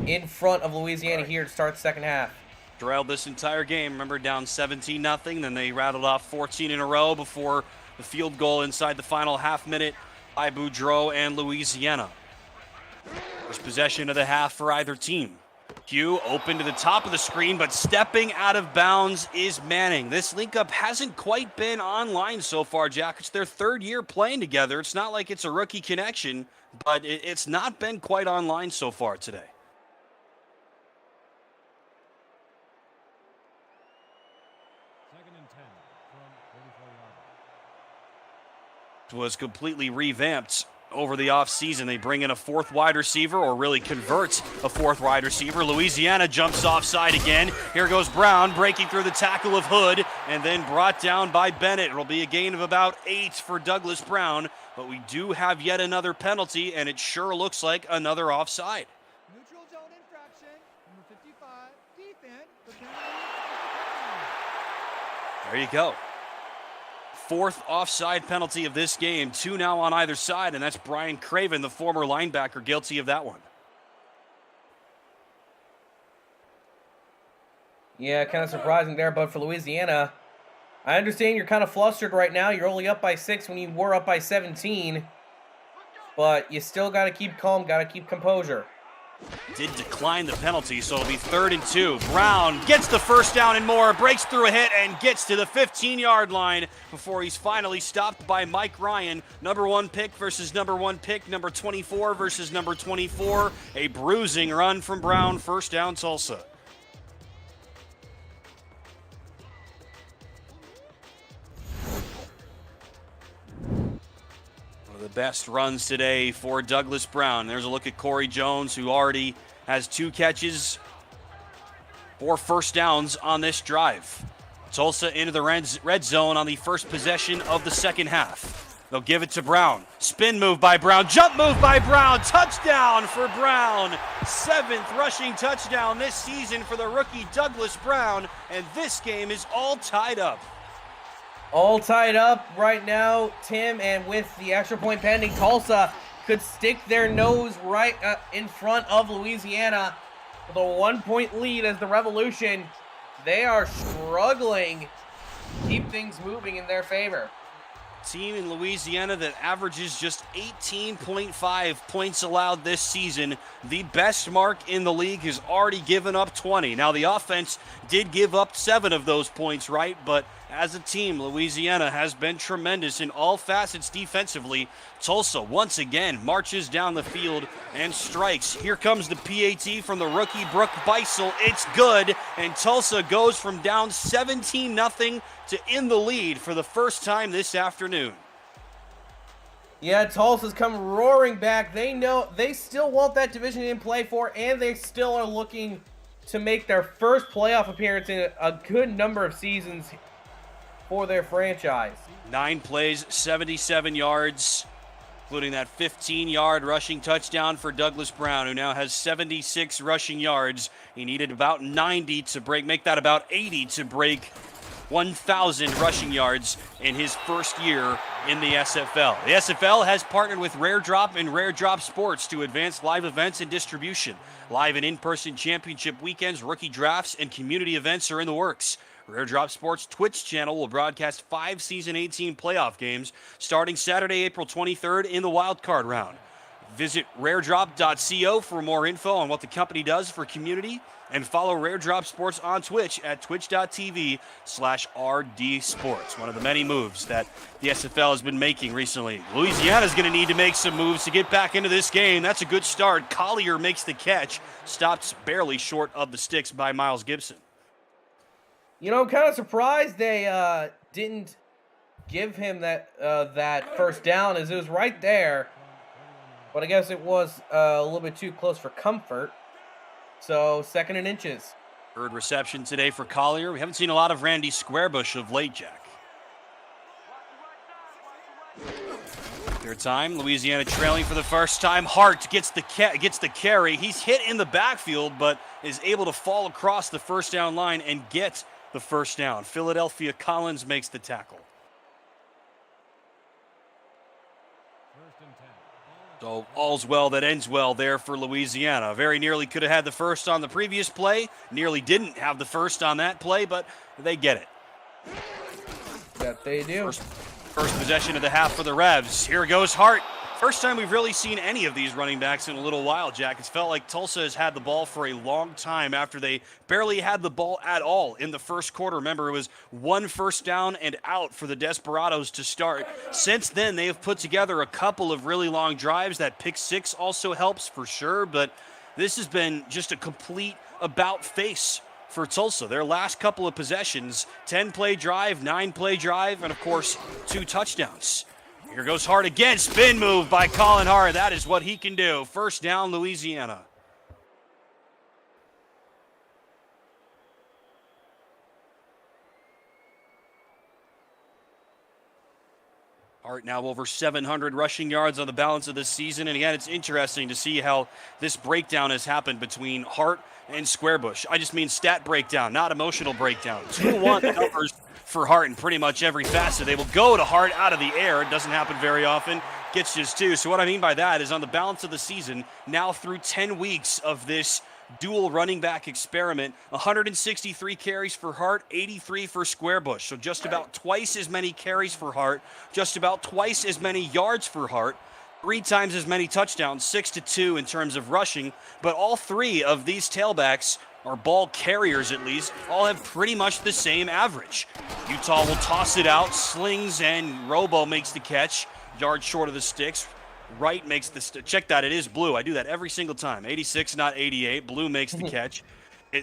in front of Louisiana here to start the second half.
Trailed this entire game, remember, down 17-0. Then they rattled off 14 in a row before the field goal inside the final half minute by Boudreaux and Louisiana. First possession of the half for either team. Q open to the top of the screen, but stepping out of bounds is Manning. This link-up hasn't quite been online so far, Jack. It's their 3rd year playing together. It's not like it's a rookie connection, but it's not been quite online so far today. It was completely revamped over the offseason. They bring in a 4th wide receiver, or really converts a 4th wide receiver. Louisiana jumps offside again. Here goes Brown, breaking through the tackle of Hood, and then brought down by Bennett. It'll be a gain of about 8 for Douglas Brown, but we do have yet another penalty, and it sure looks like another offside.
Neutral zone infraction, number 55, defense.
There you go. 4th offside penalty of this game. 2 now on either side, and that's Brian Craven, the former linebacker, guilty of that one.
Yeah, kind of surprising there, but for Louisiana, I understand you're kind of flustered right now. You're only up by 6 when you were up by 17. But you still got to keep calm, got to keep composure.
Did decline the penalty, so it'll be 3rd and 2. Brown gets the first down and more, breaks through a hit and gets to the 15-yard line before he's finally stopped by Mike Ryan. Number 1 pick versus number 1 pick, number 24 versus number 24. A bruising run from Brown, first down Tulsa. The best runs today for Douglas Brown. There's a look at Corey Jones, who already has 2 catches, 4 first downs on this drive. Tulsa into the red zone on the first possession of the second half. They'll give it to Brown. Spin move by Brown, jump move by Brown, touchdown for Brown. 7th rushing touchdown this season for the rookie Douglas Brown, and this game is all tied up.
All tied up right now, Tim, and with the extra point pending, Tulsa could stick their nose right in front of Louisiana with a 1-point lead as the Revolution. They are struggling to keep things moving in their favor.
Team in Louisiana that averages just 18.5 points allowed this season. The best mark in the league has already given up 20. Now, the offense did give up 7 of those points, right? But as a team, Louisiana has been tremendous in all facets defensively. Tulsa, once again, marches down the field and strikes. Here comes the PAT from the rookie Brooke Beisel. It's good, and Tulsa goes from down 17-0 to in the lead for the first time this afternoon.
Yeah, Tulsa's come roaring back. They know they still want that division in play for, and they still are looking to make their first playoff appearance in a good number of seasons for their franchise.
9 plays, 77 yards, including that 15-yard rushing touchdown for Douglas Brown, who now has 76 rushing yards. He needed about 90 to make that about 80 to break 1,000 rushing yards in his first year in the SFL. The SFL has partnered with Rare Drop and Rare Drop Sports to advance live events and distribution. Live and in-person championship weekends, rookie drafts, and community events are in the works. Rare Drop Sports Twitch channel will broadcast 5 Season 18 playoff games starting Saturday, April 23rd in the wild card round. Visit raredrop.co for more info on what the company does for community, and follow Rare Drop Sports on Twitch at twitch.tv/rdsports. One of the many moves that the SFL has been making recently. Louisiana's going to need to make some moves to get back into this game. That's a good start. Collier makes the catch, stopped barely short of the sticks by Miles Gibson.
You know, I'm kind of surprised they didn't give him that first down, as it was right there. But I guess it was a little bit too close for comfort. So, 2nd and inches.
3rd reception today for Collier. We haven't seen a lot of Randy Squarebush of late, Jack. 3rd time, Louisiana trailing for the first time. Hart gets the carry. He's hit in the backfield, but is able to fall across the first down line and get the first down. Philadelphia Collins makes the tackle. So all's well that ends well there for Louisiana. Very nearly could have had the first on the previous play. Nearly didn't have the first on that play, but they get it.
That they do.
First possession of the half for the Revs. Here goes Hart. First time we've really seen any of these running backs in a little while, Jack. It's felt like Tulsa has had the ball for a long time after they barely had the ball at all in the first quarter. Remember, it was 1 first down and out for the Desperados to start. Since then, they have put together a couple of really long drives. That pick 6 also helps for sure, but this has been just a complete about-face for Tulsa. Their last couple of possessions, 10-play drive, 9-play drive, and of course, 2 touchdowns. Here goes Hart again. Spin move by Colin Hart. That is what he can do. First down, Louisiana. Hart now over 700 rushing yards on the balance of this season. And again, it's interesting to see how this breakdown has happened between Hart and Squarebush. I just mean stat breakdown, not emotional breakdown. 2-1 numbers for Hart in pretty much every facet. They will go to Hart out of the air. It doesn't happen very often. Gets just 2. So what I mean by that is on the balance of the season, now through 10 weeks of this dual running back experiment. 163 carries for Hart, 83 for Squarebush. So just about twice as many carries for Hart, just about twice as many yards for Hart, 3 times as many touchdowns, 6-2 in terms of rushing. But all 3 of these tailbacks, or ball carriers at least, all have pretty much the same average. Utah will toss it out, slings, and Robo makes the catch, yards short of the sticks. Wright makes the check that, it is blue. I do that every single time. 86, not 88. Blue makes the catch.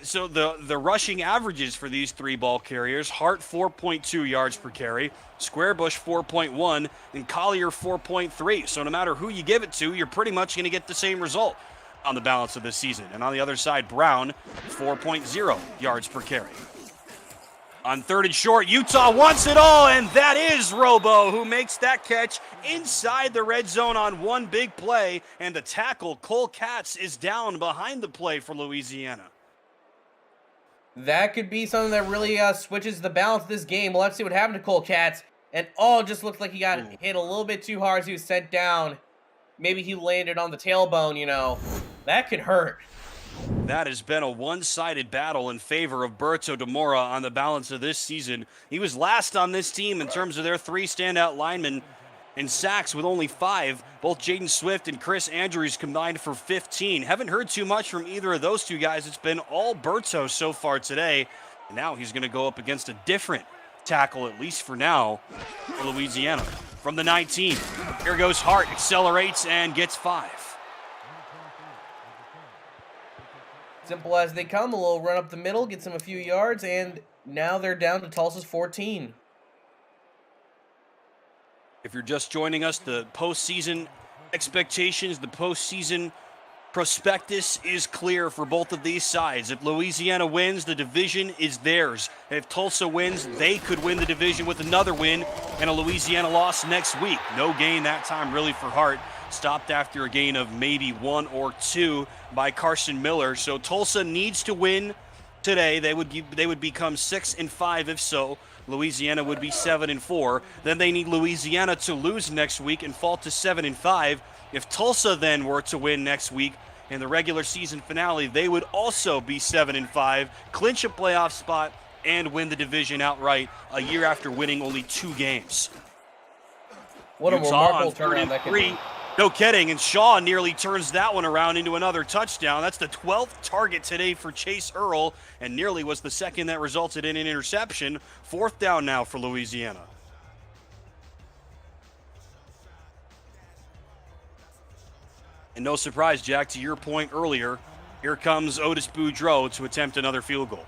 So the rushing averages for these 3 ball carriers: Hart 4.2 yards per carry, Squarebush 4.1, and Collier 4.3. So no matter who you give it to, you're pretty much going to get the same result on the balance of this season. And on the other side, Brown 4.0 yards per carry. On 3rd and short, Utah wants it all, and that is Robo who makes that catch inside the red zone on one big play, and the tackle, Cole Katz, is down behind the play for Louisiana.
That could be something that really switches the balance of this game. We'll have to see what happened to Cole Katz. And it just looked like he got hit a little bit too hard as he was sent down. Maybe he landed on the tailbone, you know. That could hurt.
That has been a one-sided battle in favor of Berto Demora on the balance of this season. He was last on this team in terms of their 3 standout linemen in sacks with only 5. Both Jaden Swift and Chris Andrews combined for 15. Haven't heard too much from either of those 2 guys. It's been all Berto so far today. And now he's going to go up against a different tackle, at least for now, for Louisiana. From the 19, here goes Hart, accelerates and gets 5.
Simple as they come, a little run up the middle, gets him a few yards, and now they're down to Tulsa's 14.
If you're just joining us, the postseason expectations, the postseason prospectus is clear for both of these sides. If Louisiana wins, the division is theirs. If Tulsa wins, they could win the division with another win and a Louisiana loss next week. No gain that time really for Hart. Stopped after a gain of maybe 1 or 2 by Carson Miller. So Tulsa needs to win today. They would become 6-5 if so. Louisiana would be 7-4. Then they need Louisiana to lose next week and fall to 7-5. If Tulsa then were to win next week in the regular season finale, they would also be 7-5, clinch a playoff spot, and win the division outright a year after winning only 2 games.
What a
Utah
remarkable
on 3rd
turnaround
and
that could
3.
be.
No kidding, and Shaw nearly turns that one around into another touchdown. That's the 12th target today for Chase Earl, and nearly was the second that resulted in an interception. 4th down now for Louisiana. And no surprise, Jack, to your point earlier, here comes Otis Boudreau to attempt another field goal.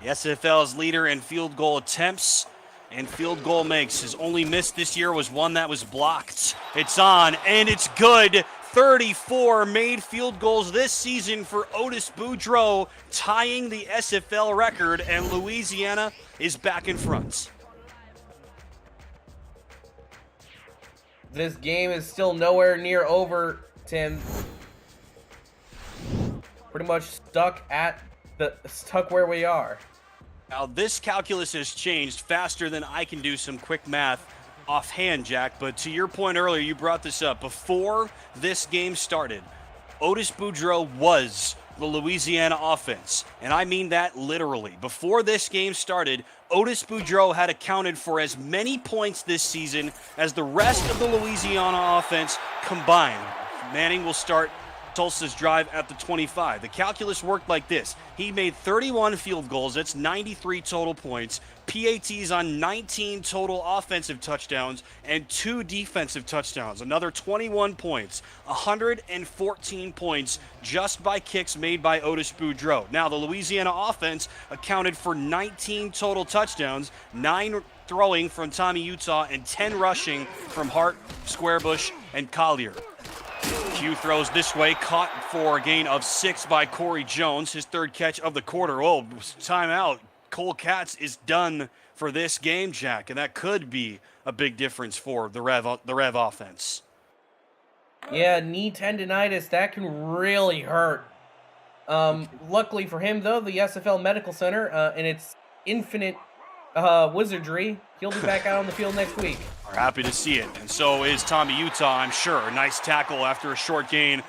The SFL's leader in field goal attempts and field goal makes. His only miss this year was one that was blocked. It's on, and it's good. 34 made field goals this season for Otis Boudreau, tying the SFL record, and Louisiana is back in front.
This game is still nowhere near over, Tim. Pretty much stuck where we are.
Now, this calculus has changed faster than I can do some quick math offhand, Jack. But to your point earlier, you brought this up. Before this game started, Otis Boudreau was the Louisiana offense. And I mean that literally. Before this game started, Otis Boudreau had accounted for as many points this season as the rest of the Louisiana offense combined. Manning will start Tulsa's drive at the 25. The calculus worked like this. He made 31 field goals. That's 93 total points. PATs on 19 total offensive touchdowns and 2 defensive touchdowns. Another 21 points. 114 points just by kicks made by Otis Boudreau. Now, the Louisiana offense accounted for 19 total touchdowns, 9 throwing from Tommy Utah, and 10 rushing from Hart, Squarebush, and Collier. Q throws this way, caught for a gain of 6 by Corey Jones, his 3rd catch of the quarter. Oh, timeout. Cole Katz is done for this game, Jack, and that could be a big difference for the Rev offense.
Yeah, knee tendonitis, that can really hurt. Luckily for him, though, the SFL Medical Center and its infinite wizardry, he'll be back out on the field next week.
We're happy to see it, and so is Tommy Utah, I'm sure. A nice tackle after a short gain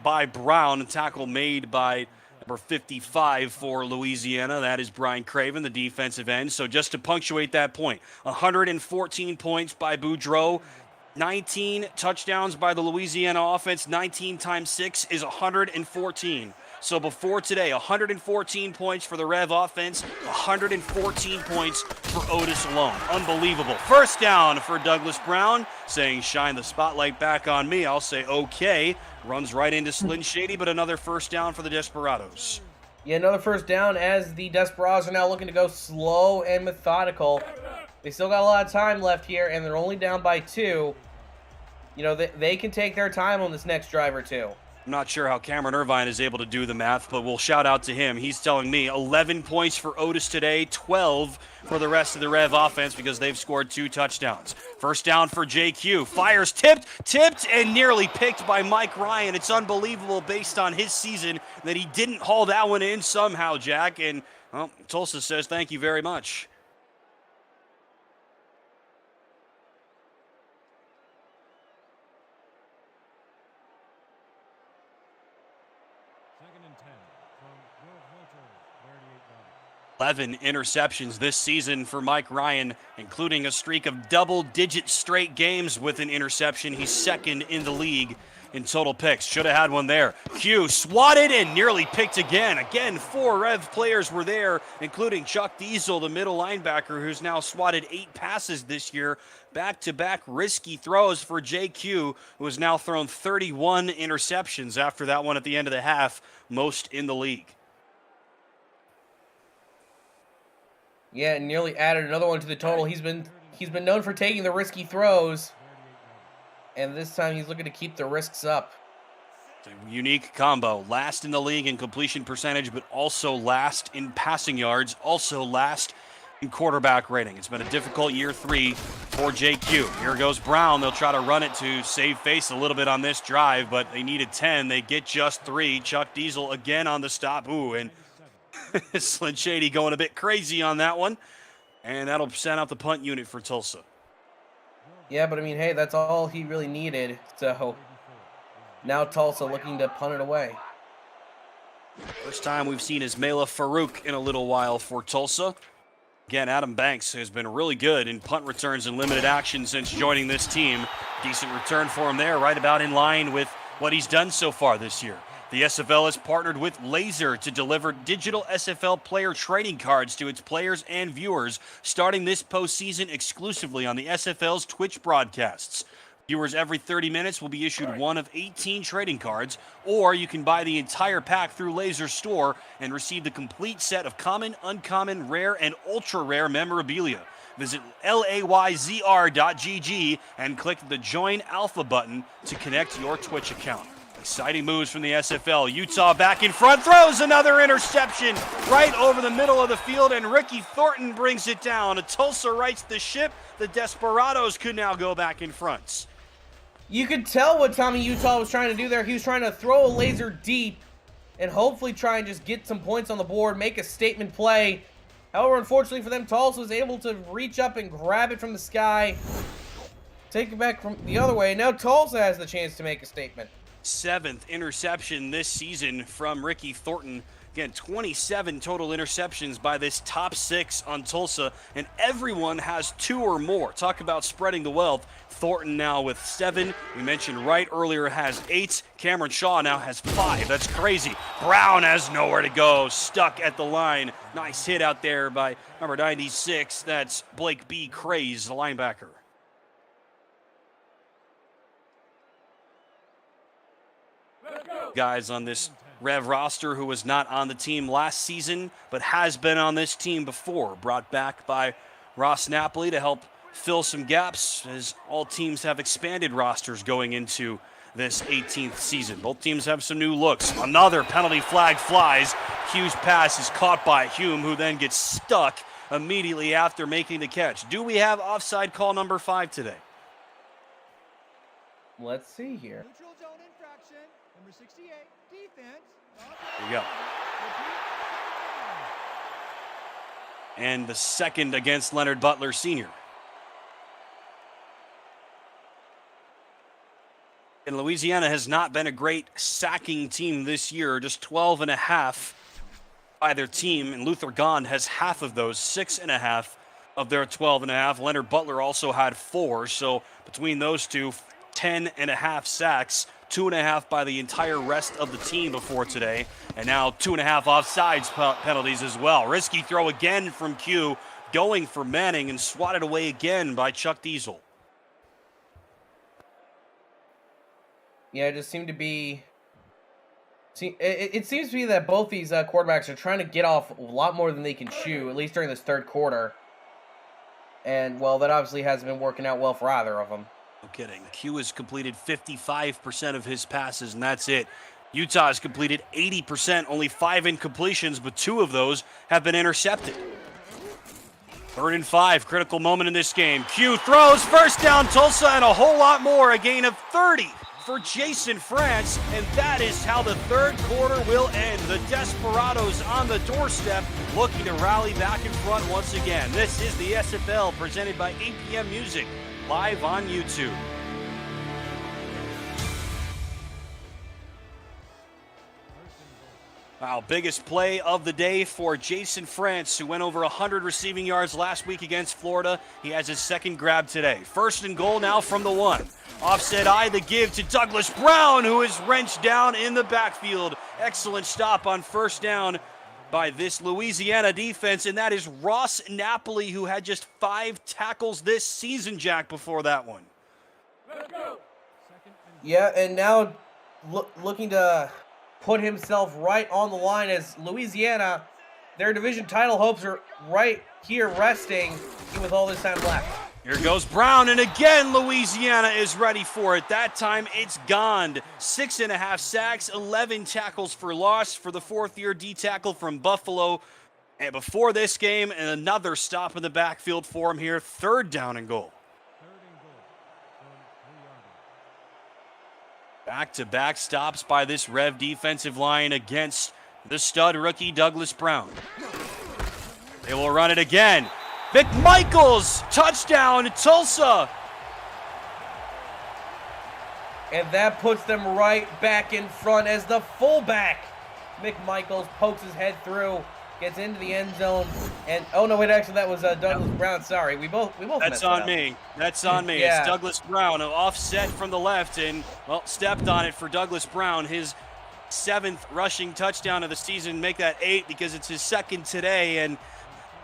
by Brown, a tackle made by number 55 for Louisiana. That is Brian Craven, the defensive end. So just to punctuate that point, 114 points by Boudreaux, 19 touchdowns by the Louisiana offense. 19 times 6 is 114. So before today, 114 points for the Rev offense, 114 points for Otis alone. Unbelievable. First down for Douglas Brown, saying shine the spotlight back on me. I'll say okay. Runs right into Slin Shady, but another first down for the Desperados.
Yeah, another first down as the Desperados are now looking to go slow and methodical. They still got a lot of time left here, and they're only down by 2. You know, they can take their time on this next drive or 2.
I'm not sure how Cameron Irvine is able to do the math, but we'll shout out to him. He's telling me 11 points for Otis today, 12 for the rest of the Rev offense because they've scored 2 touchdowns. First down for JQ. Fires tipped, and nearly picked by Mike Ryan. It's unbelievable based on his season that he didn't haul that one in somehow, Jack. And, well, Tulsa says thank you very much.
Second and 10 from Will Holter, 38
11 interceptions this season for Mike Ryan, including a streak of double-digit straight games with an interception. He's second in the league in total picks. Should have had one there. Q swatted and nearly picked again. Again, 4 Rev players were there, including Chuck Diesel, the middle linebacker, who's now swatted 8 passes this year. Back-to-back risky throws for JQ, who has now thrown 31 interceptions after that one at the end of the half, most in the league.
Yeah, and nearly added another one to the total. He's been known for taking the risky throws, and this time he's looking to keep the risks up.
It's a unique combo. Last in the league in completion percentage, but also last in passing yards, also last in quarterback rating. It's been a difficult year 3 for JQ. Here goes Brown. They'll try to run it to save face a little bit on this drive, but they needed 10. They get just 3. Chuck Diesel again on the stop. Ooh, and Slin Shady going a bit crazy on that one. And that'll send out the punt unit for Tulsa.
Yeah, but I mean, hey, that's all he really needed. So now Tulsa looking to punt it away.
First time we've seen Ismaila Farouk in a little while for Tulsa. Again, Adam Banks has been really good in punt returns and limited action since joining this team. Decent return for him there, right about in line with what he's done so far this year. The SFL has partnered with Laser to deliver digital SFL player trading cards to its players and viewers, starting this postseason exclusively on the SFL's Twitch broadcasts. Viewers every 30 minutes will be issued one of 18 trading cards, or you can buy the entire pack through Laser's store and receive the complete set of common, uncommon, rare, and ultra-rare memorabilia. Visit layzr.gg and click the Join Alpha button to connect your Twitch account. Exciting moves from the SFL. Utah back in front, throws another interception right over the middle of the field, and Ricky Thornton brings it down. Tulsa rights the ship. The Desperados could now go back in front.
You could tell what Tommy Utah was trying to do there. He was trying to throw a laser deep and hopefully try and just get some points on the board, make a statement play. However, unfortunately for them, Tulsa was able to reach up and grab it from the sky, take it back from the other way. Now Tulsa has the chance to make a statement.
7th interception this season from Ricky Thornton. Again, 27 total interceptions by this top 6 on Tulsa, and everyone has 2 or more. Talk about spreading the wealth. Thornton now with 7. We mentioned Wright earlier has 8. Cameron Shaw now has 5. That's crazy. Brown has nowhere to go, stuck at the line. Nice hit out there by number 96. That's Blake B. Craze, the linebacker. Guys on this Rev roster who was not on the team last season but has been on this team before, brought back by Ross Napoli to help fill some gaps as all teams have expanded rosters going into this 18th season. Both teams have some new looks. Another penalty flag flies. Q's pass is caught by Hume, who then gets stuck immediately after making the catch. Do we have offside call number 5 today?
Let's see here.
Neutral zone infraction, number 68, defense.
There you go. And the second against Leonard Butler Sr. And Louisiana has not been a great sacking team this year, just 12.5 by their team. And Luther Gond has half of those, 6.5 of their 12.5. Leonard Butler also had 4. So between those two, 10.5 sacks, 2.5 by the entire rest of the team before today. And now 2.5 offsides penalties as well. Risky throw again from Q, going for Manning and swatted away again by Chuck Diesel.
Yeah, it just seemed to be. It seems to be that both these quarterbacks are trying to get off a lot more than they can chew, at least during this third quarter. And, well, that obviously hasn't been working out well for either of them.
No kidding. Q has completed 55% of his passes, and that's it. Utah has completed 80%, only 5 incompletions, but 2 of those have been intercepted. 3rd and 5, critical moment in this game. Q throws, first down Tulsa, and a whole lot more, a gain of 30 for Jason France, and that is how the third quarter will end. The Desperados on the doorstep, looking to rally back in front once again. This is the SFL, presented by APM Music, live on YouTube. Wow, biggest play of the day for Jason France, who went over 100 receiving yards last week against Florida. He has his second grab today. 1st and goal now from the 1. Offset eye, the give to Douglas Brown, who is wrenched down in the backfield. Excellent stop on 1st down by this Louisiana defense, and that is Ross Napoli, who had just 5 tackles this season, Jack, before that one.
Yeah, and now looking to put himself right on the line as Louisiana, their division title hopes are right here resting with all this time left.
Here goes Brown, and again Louisiana is ready for it. That time it's Gond. 6.5 sacks, 11 tackles for loss for the 4th-year D-tackle from Buffalo. And before this game, and another stop in the backfield for him here. 3rd down and goal. Back-to-back stops by this Rev defensive line against the stud rookie Douglas Brown. They will run it again. McMichaels, touchdown, Tulsa.
And that puts them right back in front as the fullback, McMichaels, pokes his head through, gets into the end zone, and oh no, wait, actually that was Douglas Brown. Sorry, we both.
That's on me. That's on me.
Yeah.
It's Douglas Brown, offset from the left, and well, stepped on it for Douglas Brown. His 7th rushing touchdown of the season, make that 8 because it's his 2nd today, and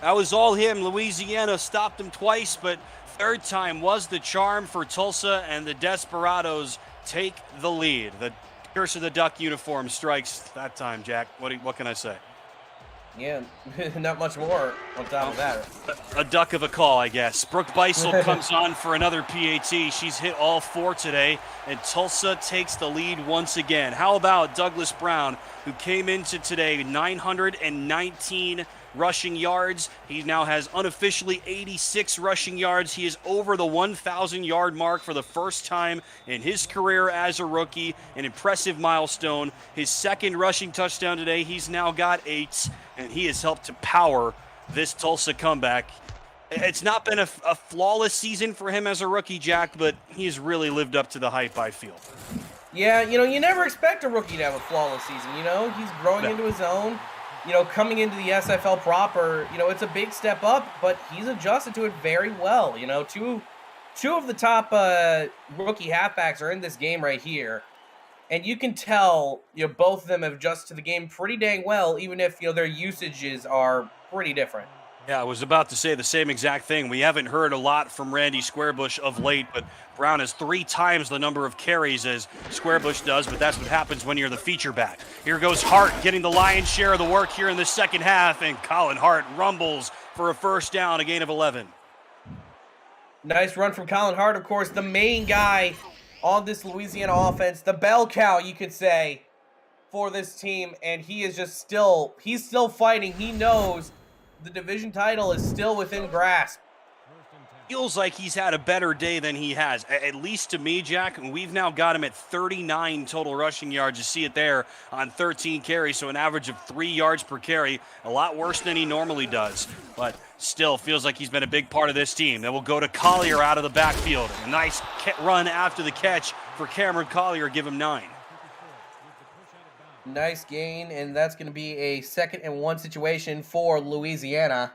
that was all him. Louisiana stopped him twice, but 3rd time was the charm for Tulsa, and the Desperados take the lead. The curse of the duck uniform strikes that time, Jack. What can I say?
Yeah, not much more on top of that.
A duck of a call, I guess. Brooke Beisel comes on for another PAT. She's hit all 4 today, and Tulsa takes the lead once again. How about Douglas Brown, who came into today 919 rushing yards. He now has unofficially 86 rushing yards. He is over the 1,000-yard mark for the first time in his career as a rookie. An impressive milestone. His 2nd rushing touchdown today. He's now got 8, and he has helped to power this Tulsa comeback. It's not been a flawless season for him as a rookie, Jack, but he's really lived up to the hype, I feel.
Yeah, you never expect a rookie to have a flawless season, He's growing into his own. Coming into the SFL proper, it's a big step up, but he's adjusted to it very well. Two of the top rookie halfbacks are in this game right here. And you can tell, both of them have adjusted to the game pretty dang well, even if, their usages are pretty different.
Yeah, I was about to say the same exact thing. We haven't heard a lot from Randy Squarebush of late, but Brown has 3 times the number of carries as Squarebush does, but that's what happens when you're the feature back. Here goes Hart getting the lion's share of the work here in the 2nd half, and Colin Hart rumbles for a 1st down, a gain of 11.
Nice run from Colin Hart, of course, the main guy on this Louisiana offense, the bell cow, you could say, for this team, and he is just still fighting. He knows the division title is still within grasp.
Feels like he's had a better day than he has, at least to me, Jack. We've now got him at 39 total rushing yards. You see it there on 13 carries, so an average of 3 yards per carry. A lot worse than he normally does, but still feels like he's been a big part of this team. Then we'll go to Collier out of the backfield. A nice run after the catch for Cameron Collier, give him 9.
Nice gain, and that's going to be a 2nd and 1 situation for Louisiana.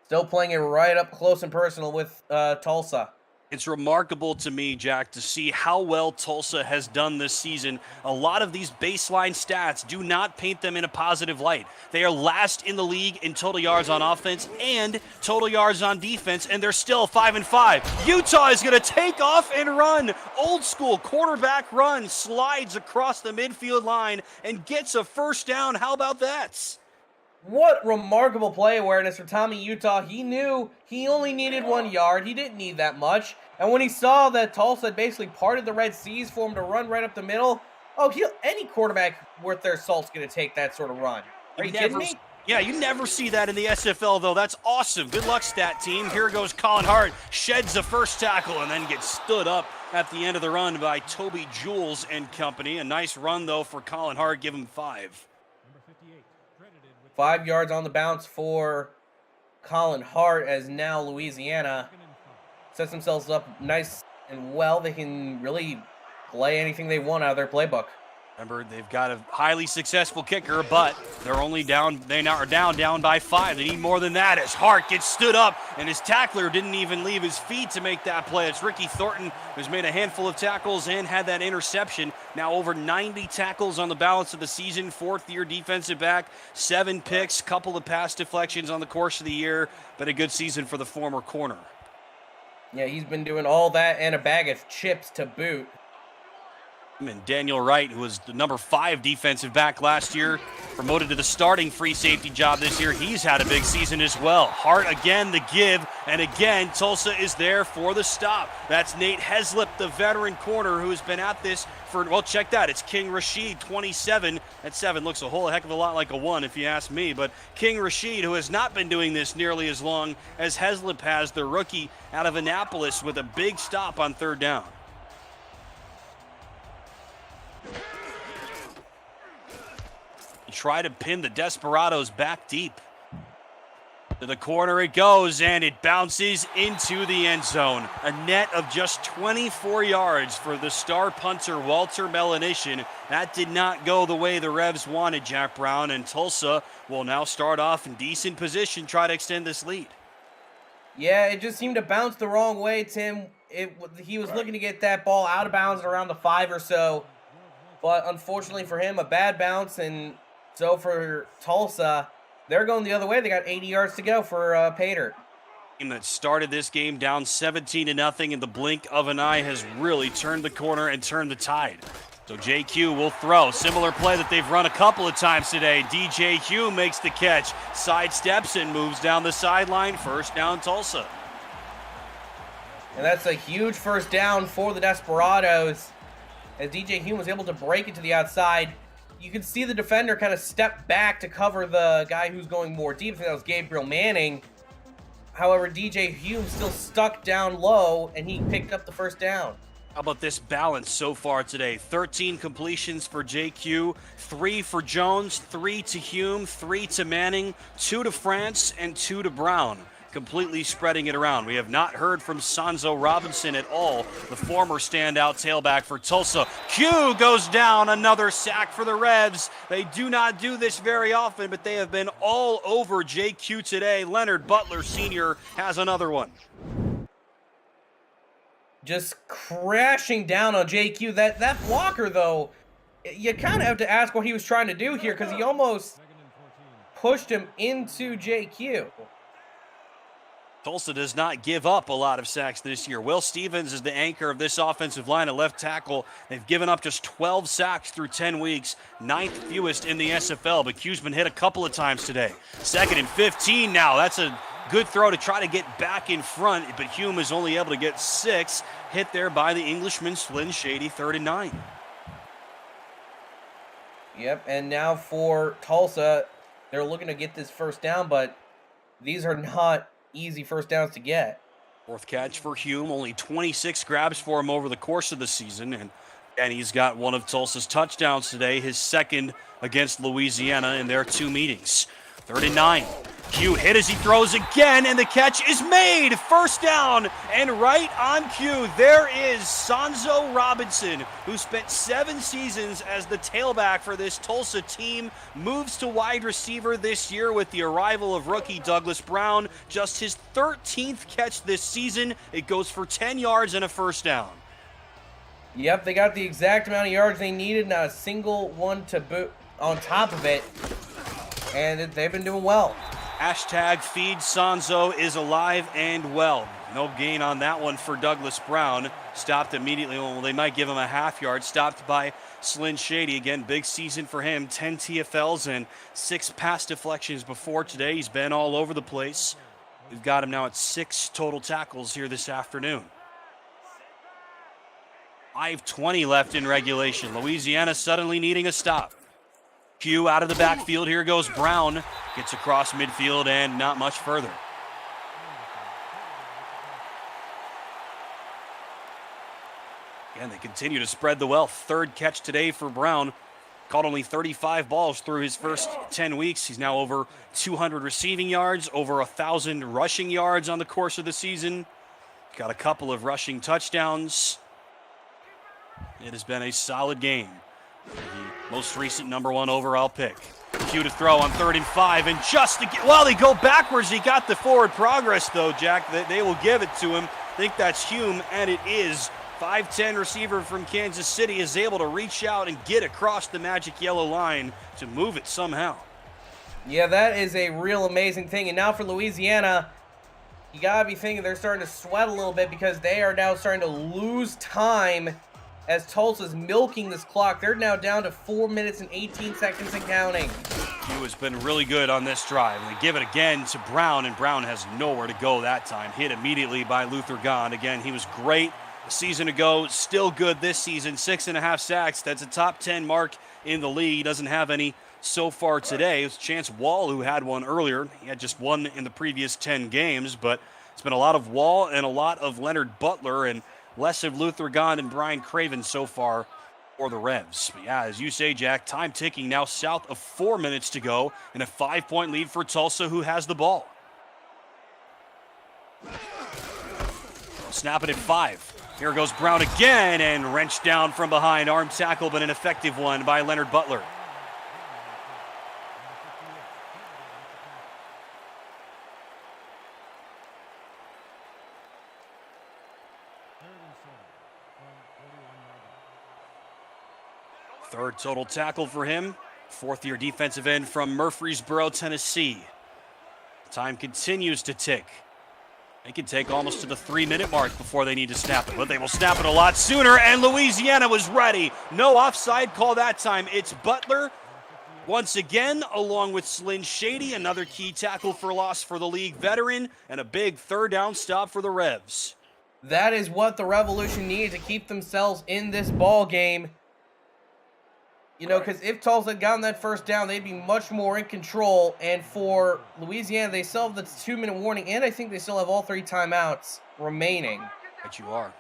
Still playing it right up close and personal with Tulsa.
It's remarkable to me, Jack, to see how well Tulsa has done this season. A lot of these baseline stats do not paint them in a positive light. They are last in the league in total yards on offense and total yards on defense, and they're still 5-5. Utah is going to take off and run. Old school quarterback run, slides across the midfield line and gets a first down. How about that?
What remarkable play awareness for Tommy Utah. He knew he only needed 1 yard. He didn't need that much. And when he saw that Tulsa had basically parted the Red Seas for him to run right up the middle, any quarterback worth their salt's going to take that sort of run. Are you kidding me?
Yeah, you never see that in the SFL, though. That's awesome. Good luck, stat team. Here goes Colin Hart. Sheds the first tackle and then gets stood up at the end of the run by Toby Jules and company. A nice run, though, for Colin Hart. Give him 5.
5 yards on the bounce for Colin Hart, as now Louisiana sets themselves up nice and well. They can really play anything they want out of their playbook.
Remember, they've got a highly successful kicker, but they're only down. They now are down by 5. They need more than that as Hart gets stood up, and his tackler didn't even leave his feet to make that play. It's Ricky Thornton, who's made a handful of tackles and had that interception. Now over 90 tackles on the balance of the season, 4th-year defensive back, 7 picks, couple of pass deflections on the course of the year, but a good season for the former corner.
Yeah, he's been doing all that and a bag of chips to boot.
And Daniel Wright, who was the number 5 defensive back last year, promoted to the starting free safety job this year. He's had a big season as well. Hart again the give, and again Tulsa is there for the stop. That's Nate Heslip, the veteran corner, who has been at this for, well, check that. It's King Rashid, 27. That 7 looks a whole heck of a lot like a 1 if you ask me, but King Rashid, who has not been doing this nearly as long as Heslip has, the rookie out of Annapolis, with a big stop on 3rd down. Try to pin the Desperados back deep. To the corner it goes, and it bounces into the end zone. A net of just 24 yards for the star punter, Walter Melanishin. That did not go the way the Revs wanted, Jack Brown, and Tulsa will now start off in decent position, try to extend this lead.
Yeah, it just seemed to bounce the wrong way, Tim. He was looking to get that ball out of bounds around the 5 or so, but unfortunately for him, a bad bounce, and so for Tulsa, they're going the other way. They got 80 yards to go for Pater.
Team that started this game down 17-0 in the blink of an eye has really turned the corner and turned the tide. So JQ will throw. Similar play that they've run a couple of times today. DJ Hume makes the catch, sidesteps and moves down the sideline. First down, Tulsa.
And that's a huge first down for the Desperados, as DJ Hume was able to break it to the outside. You can see the defender kind of step back to cover the guy who's going more deep. I think that was Gabriel Manning. However, DJ Hume still stuck down low, and he picked up the first down.
How about this balance so far today? 13 completions for JQ, 3 for Jones, 3 to Hume, 3 to Manning, 2 to France, and 2 to Brown. Completely spreading it around. We have not heard from Sanzo Robinson at all, the former standout tailback for Tulsa. Q goes down, another sack for the Revs. They do not do this very often, but they have been all over JQ today. Leonard Butler Sr. has another one.
Just crashing down on JQ. That blocker, though, you kind of have to ask what he was trying to do here, because he almost pushed him into JQ.
Tulsa does not give up a lot of sacks this year. Will Stevens is the anchor of this offensive line at left tackle. They've given up just 12 sacks through 10 weeks, 9th fewest in the SFL, but Q's been hit a couple of times today. 2nd and 15 now. That's a good throw to try to get back in front, but Hume is only able to get 6. Hit there by the Englishman, Flynn Shady, 3rd and 9.
Yep, and now for Tulsa, they're looking to get this first down, but these are not easy first downs to get.
4th catch for Hume, only 26 grabs for him over the course of the season, and he's got one of Tulsa's touchdowns today, his 2nd against Louisiana in their 2 meetings. 3rd and 9. Q hit as he throws again, and the catch is made. First down, and right on cue, there is Sanzo Robinson, who spent 7 seasons as the tailback for this Tulsa team, moves to wide receiver this year with the arrival of rookie Douglas Brown. Just his 13th catch this season. It goes for 10 yards and a first down.
Yep, they got the exact amount of yards they needed, not a single one to boot on top of it, and they've been doing well.
Hashtag feed Sanzo is alive and well. No gain on that one for Douglas Brown. Stopped immediately. Well, they might give him a half yard. Stopped by Slyn Shady. Again, big season for him. 10 TFLs and 6 pass deflections before today. He's been all over the place. We've got him now at 6 total tackles here this afternoon. 5:20 left in regulation. Louisiana suddenly needing a stop. Q out of the backfield. Here goes Brown. Gets across midfield and not much further. Again, they continue to spread the wealth. 3rd catch today for Brown. Caught only 35 balls through his first 10 weeks. He's now over 200 receiving yards, over 1,000 rushing yards on the course of the season. Got a couple of rushing touchdowns. It has been a solid game. The most recent #1 overall pick. Q to throw on 3rd and 5, and just to get, well, they go backwards. He got the forward progress, though, Jack. They will give it to him. I think that's Hume, and it is. 5'10" receiver from Kansas City is able to reach out and get across the magic yellow line to move it somehow.
Yeah, that is a real amazing thing. And now for Louisiana, you gotta be thinking they're starting to sweat a little bit because they are now starting to lose time as Tulsa's milking this clock. They're now down to 4 minutes and 18 seconds and counting.
Q has been really good on this drive. They give it again to Brown, and Brown has nowhere to go that time. Hit immediately by Luther Gond. Again, he was great a season ago, still good this season. 6.5 sacks. That's a top 10 mark in the league. He doesn't have any so far today. It was Chance Wall who had one earlier. He had just one in the previous 10 games, but it's been a lot of Wall and a lot of Leonard Butler and less of Luther Gond and Brian Craven so far for the Revs. But yeah, as you say, Jack, time ticking now, south of 4 minutes to go, and a 5-point lead for Tulsa, who has the ball. Snap it at 5. Here goes Brown again, and wrenched down from behind. Arm tackle, but an effective one by Leonard Butler. Third total tackle for him. 4th-year defensive end from Murfreesboro, Tennessee. Time continues to tick. They can take almost to the 3-minute mark before they need to snap it, but they will snap it a lot sooner, and Louisiana was ready. No offside call that time. It's Butler once again, along with Slyn Shady, another key tackle for loss for the league veteran, and a big 3rd down stop for the Revs.
That is what the Revolution needed to keep themselves in this ball game. You know, because if Tulsa had gotten that first down, they'd be much more in control. And for Louisiana, they still have the 2-minute warning, and I think they still have all 3 timeouts remaining.
Bet you are.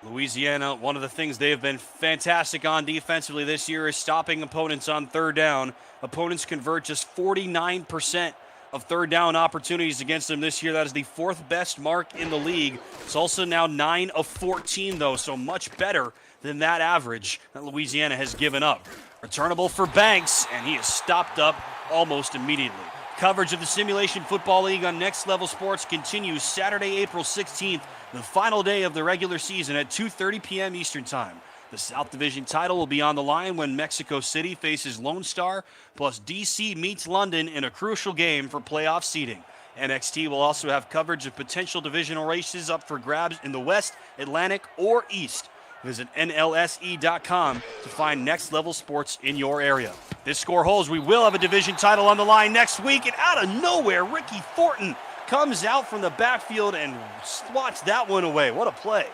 Louisiana, one of the things they have been fantastic on defensively this year is stopping opponents on 3rd down. Opponents convert just 49% of 3rd down opportunities against them this year. That is the 4th best mark in the league. It's also now 9 of 14, though, so much better than that average that Louisiana has given up. Returnable for Banks, and he is stopped up almost immediately. Coverage of the Simulation Football League on Next Level Sports continues Saturday, April 16th, the final day of the regular season at 2:30 p.m. Eastern Time. The South Division title will be on the line when Mexico City faces Lone Star, plus DC meets London in a crucial game for playoff seeding. NXT will also have coverage of potential divisional races up for grabs in the West, Atlantic, or East. Visit NLSE.com to find Next Level Sports in your area. This score holds. We will have a division title on the line next week. And out of nowhere, Ricky Thornton comes out from the backfield and swats that one away. What a play.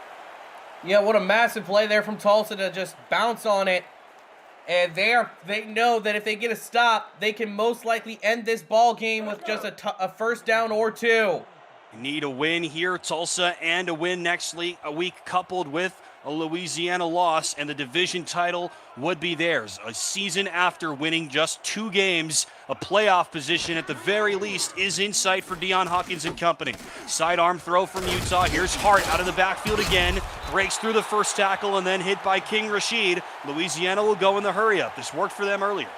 Yeah, what a massive play there from Tulsa to just bounce on it. And they know that if they get a stop, they can most likely end this ball game with just a 1st down or 2.
You need a win here, Tulsa, and a win next week coupled with a Louisiana loss, and the division title would be theirs. A season after winning just 2 games, a playoff position at the very least is in sight for Deion Hawkins and company. Sidearm throw from Utah. Here's Hart out of the backfield again. Breaks through the first tackle and then hit by King Rashid. Louisiana will go in the hurry up. This worked for them earlier.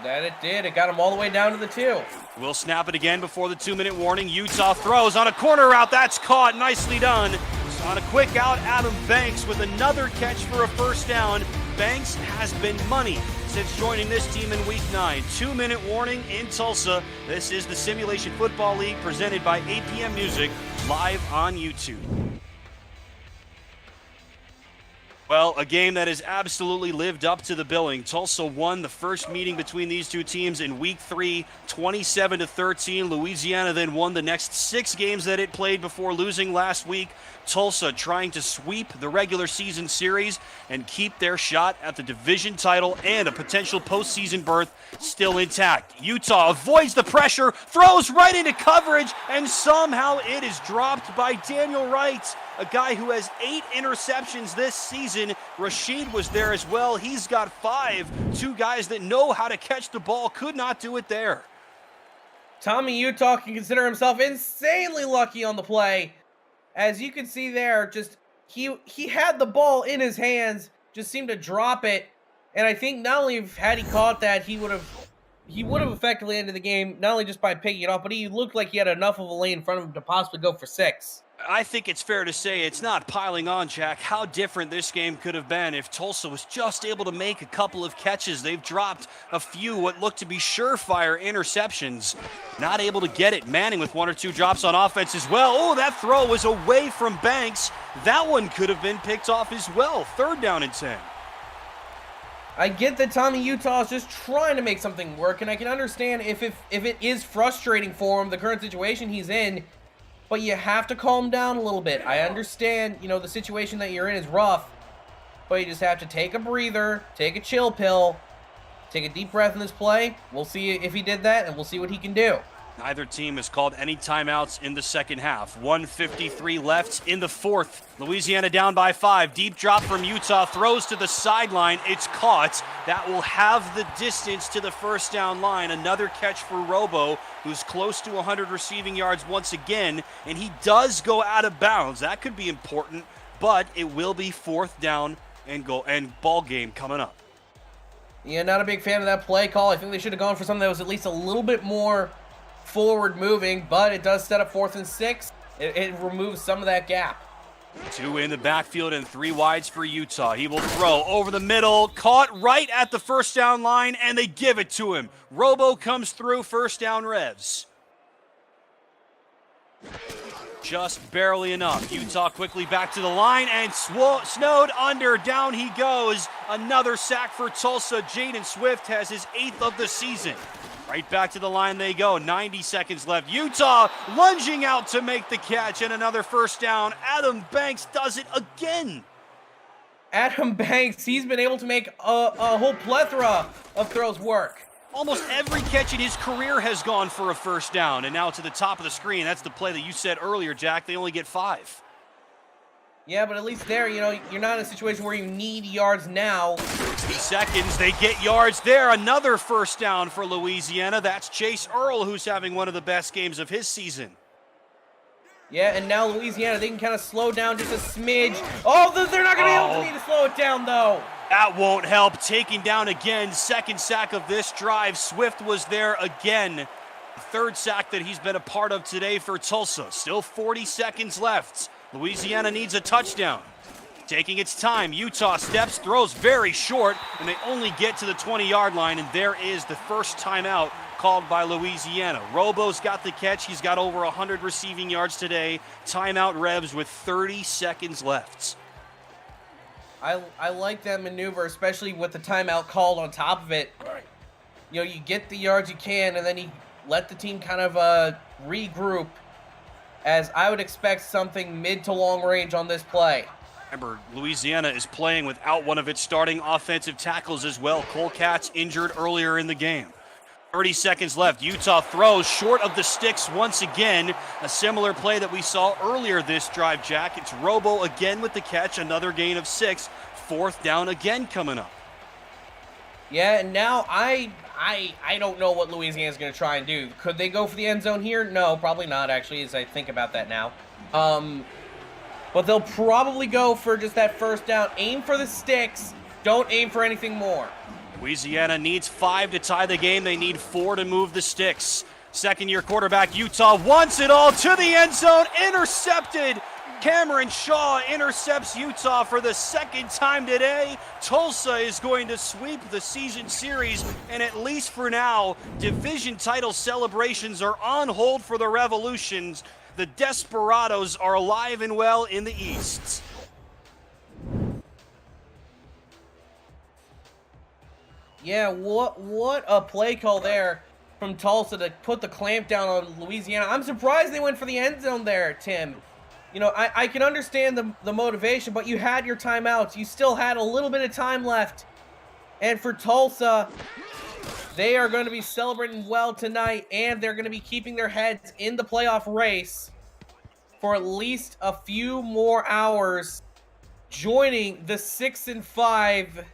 That it did. It got him all the way down to the 2.
We'll snap it again before the 2-minute warning. Utah throws on a corner route. That's caught. Nicely done. On a quick out, Adam Banks with another catch for a first down. Banks has been money since joining this team in Week 9. 2-minute warning in Tulsa. This is the Simulation Football League presented by APM Music, live on YouTube. Well, a game that has absolutely lived up to the billing. Tulsa won the first meeting between these two teams in Week 3, 27-13. Louisiana then won the next 6 games that it played before losing last week. Tulsa trying to sweep the regular season series and keep their shot at the division title and a potential postseason berth still intact. Utah avoids the pressure, throws right into coverage, and somehow it is dropped by Daniel Wright, a guy who has 8 interceptions this season. Rashid was there as well. He's got 5. 2 guys that know how to catch the ball could not do it there.
Tommy Utah can consider himself insanely lucky on the play. As you can see there, just he had the ball in his hands, just seemed to drop it. And I think not only had he caught that, he would have effectively ended the game, not only just by picking it off, but he looked like he had enough of a lane in front of him to possibly go for 6.
I think it's fair to say it's not piling on, Jack, how different this game could have been if Tulsa was just able to make a couple of catches. They've dropped a few what looked to be surefire interceptions. Not able to get it. Manning with 1 or 2 drops on offense as well. Oh, that throw was away from Banks. That one could have been picked off as well. 3rd down and 10.
I get that Tommy Utah is just trying to make something work, and I can understand if it is frustrating for him, the current situation he's in. But you have to calm down a little bit. I understand, the situation that you're in is rough, but you just have to take a breather, take a chill pill, take a deep breath in this play. We'll see if he did that, and we'll see what he can do.
Neither team has called any timeouts in the second half. 1:53 left in the 4th. Louisiana down by 5. Deep drop from Utah. Throws to the sideline. It's caught. That will have the distance to the first down line. Another catch for Robo, who's close to 100 receiving yards once again. And he does go out of bounds. That could be important, but it will be 4th down and ball game coming up.
Yeah, not a big fan of that play call. I think they should have gone for something that was at least a little bit more forward moving, but it does set up 4th and 6. It removes some of that gap.
2 in the backfield and 3 wides for Utah. He will throw over the middle, caught right at the first down line, and they give it to him. Robo comes through, first down Revs. Just barely enough. Utah quickly back to the line and snowed under. Down he goes. Another sack for Tulsa. Jaden Swift has his 8th of the season. Right back to the line they go. 90 seconds left. Utah lunging out to make the catch and another first down. Adam Banks does it again.
Adam Banks, he's been able to make a whole plethora of throws work.
Almost every catch in his career has gone for a first down. And now to the top of the screen. That's the play that you said earlier, Jack. They only get 5.
Yeah, but at least there, you're not in a situation where you need yards now.
60 seconds, they get yards there. Another first down for Louisiana. That's Chase Earl, who's having one of the best games of his season.
Yeah, and now Louisiana, they can kind of slow down just a smidge. Oh, they're not going to be able to need to slow it down, though.
That won't help. Taken down again. 2nd sack of this drive. Swift was there again. 3rd sack that he's been a part of today for Tulsa. Still 40 seconds left. Louisiana needs a touchdown. Taking its time, Utah steps, throws very short, and they only get to the 20-yard line, and there is the first timeout called by Louisiana. Robo's got the catch. He's got over 100 receiving yards today. Timeout Revs with 30 seconds left.
I like that maneuver, especially with the timeout called on top of it. You get the yards you can, and then you let the team kind of regroup, as I would expect something mid to long range on this play.
Remember, Louisiana is playing without one of its starting offensive tackles as well. Cole Katz injured earlier in the game. 30 seconds left. Utah throws short of the sticks once again. A similar play that we saw earlier this drive, Jack. It's Robo again with the catch. Another gain of 6. 4th down again coming up.
Yeah, and now I don't know what Louisiana's going to try and do. Could they go for the end zone here? No, probably not, actually, as I think about that now. But they'll probably go for just that first down. Aim for the sticks. Don't aim for anything more.
Louisiana needs 5 to tie the game. They need 4 to move the sticks. Second-year quarterback Utah wants it all to the end zone. Intercepted. Cameron Shaw intercepts Utah for the second time today. Tulsa is going to sweep the season series, and at least for now, division title celebrations are on hold for the Revolutions. The Desperados are alive and well in the East.
Yeah, what a play call there from Tulsa to put the clamp down on Louisiana. I'm surprised they went for the end zone there, Tim. You know, I can understand the motivation, but you had your timeouts. You still had a little bit of time left. And for Tulsa, they are going to be celebrating well tonight, and they're going to be keeping their heads in the playoff race for at least a few more hours, joining the 6-5,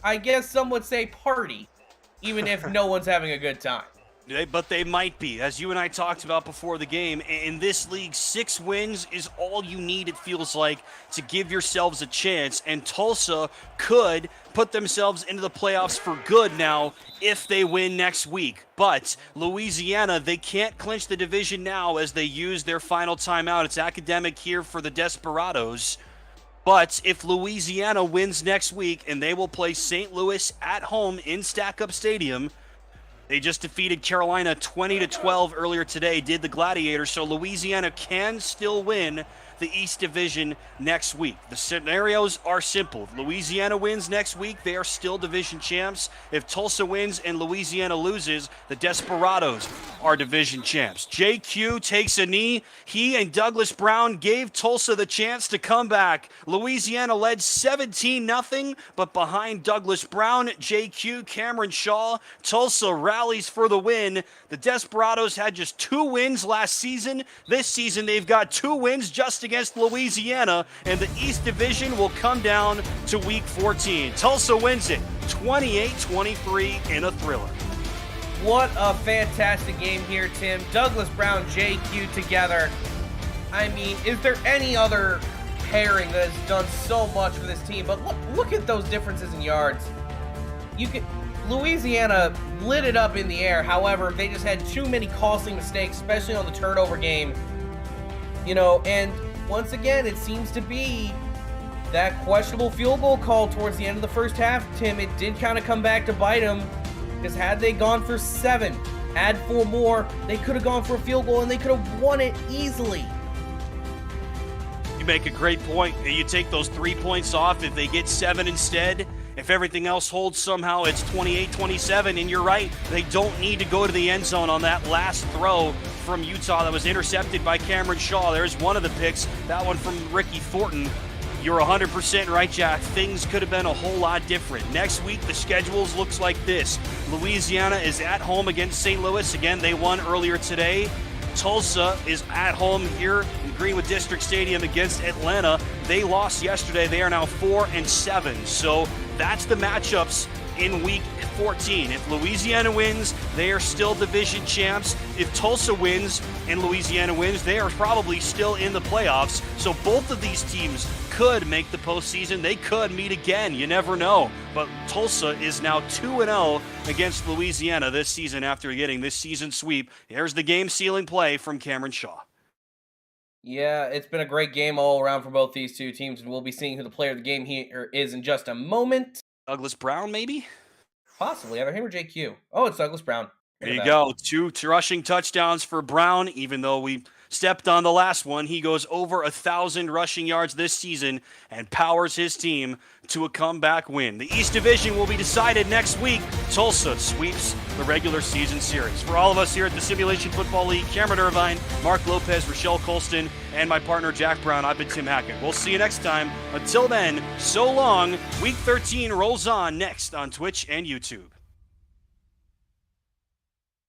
I guess some would say, party, even if no one's having a good time.
But they might be. As you and I talked about before the game, in this league, 6 wins is all you need, it feels like, to give yourselves a chance. And Tulsa could put themselves into the playoffs for good now if they win next week. But Louisiana, they can't clinch the division now as they use their final timeout. It's academic here for the Desperados. But if Louisiana wins next week, and they will play St. Louis at home in Stack Up Stadium, they just defeated Carolina 20-12 earlier today, did the Gladiators, so Louisiana can still win the East Division next week. The scenarios are simple. If Louisiana wins next week, they are still division champs. If Tulsa wins and Louisiana loses, the Desperados are division champs. JQ takes a knee. He and Douglas Brown gave Tulsa the chance to come back. Louisiana led 17-0, but behind Douglas Brown, JQ, Cameron Shaw, Tulsa rallies for the win. The Desperados had just 2 wins last season. This season, they've got 2 wins just against Louisiana, and the East Division will come down to Week 14. Tulsa wins it 28-23 in a thriller.
What a fantastic game here, Tim. Douglas Brown, JQ together. I mean, is there any other pairing that has done so much for this team? But look at those differences in yards. Louisiana lit it up in the air. However, they just had too many costly mistakes, especially on the turnover game. You know, and once again, it seems to be that questionable field goal call towards the end of the first half, Tim. It did kind of come back to bite them, because had they gone for 7, add 4 more, they could have gone for a field goal and they could have won it easily.
You make a great point. You take those 3 points off. If they get 7 instead, if everything else holds somehow, it's 28-27, and you're right. They don't need to go to the end zone on that last throw from Utah that was intercepted by Cameron Shaw. There's one of the picks, that one from Ricky Thornton. You're 100% right, Jack. Things could have been a whole lot different. Next week, the schedules looks like this. Louisiana is at home against St. Louis. Again, they won earlier today. Tulsa is at home here in Greenwood District Stadium against Atlanta. They lost yesterday. They are now 4-7. So that's the matchups in Week 14. If Louisiana wins, they are still division champs. If Tulsa wins and Louisiana wins, they are probably still in the playoffs. So both of these teams could make the postseason. They could meet again. You never know. But Tulsa is now 2-0 against Louisiana this season after getting this season sweep. Here's the game-sealing play from Cameron Shaw.
Yeah, it's been a great game all around for both these two teams, and we'll be seeing who the player of the game here is in just a moment.
Douglas Brown, maybe?
Possibly, either him or JQ. Oh, it's Douglas Brown.
There you go. 2 rushing touchdowns for Brown, even though we stepped on the last one. He goes over 1,000 rushing yards this season and powers his team to a comeback win. The East Division will be decided next week. Tulsa sweeps the regular season series. For all of us here at the Simulation Football League, Cameron Irvine, Mark Lopez, Rochelle Colston, and my partner Jack Brown, I've been Tim Hackett. We'll see you next time. Until then, so long. Week 13 rolls on next on Twitch and YouTube.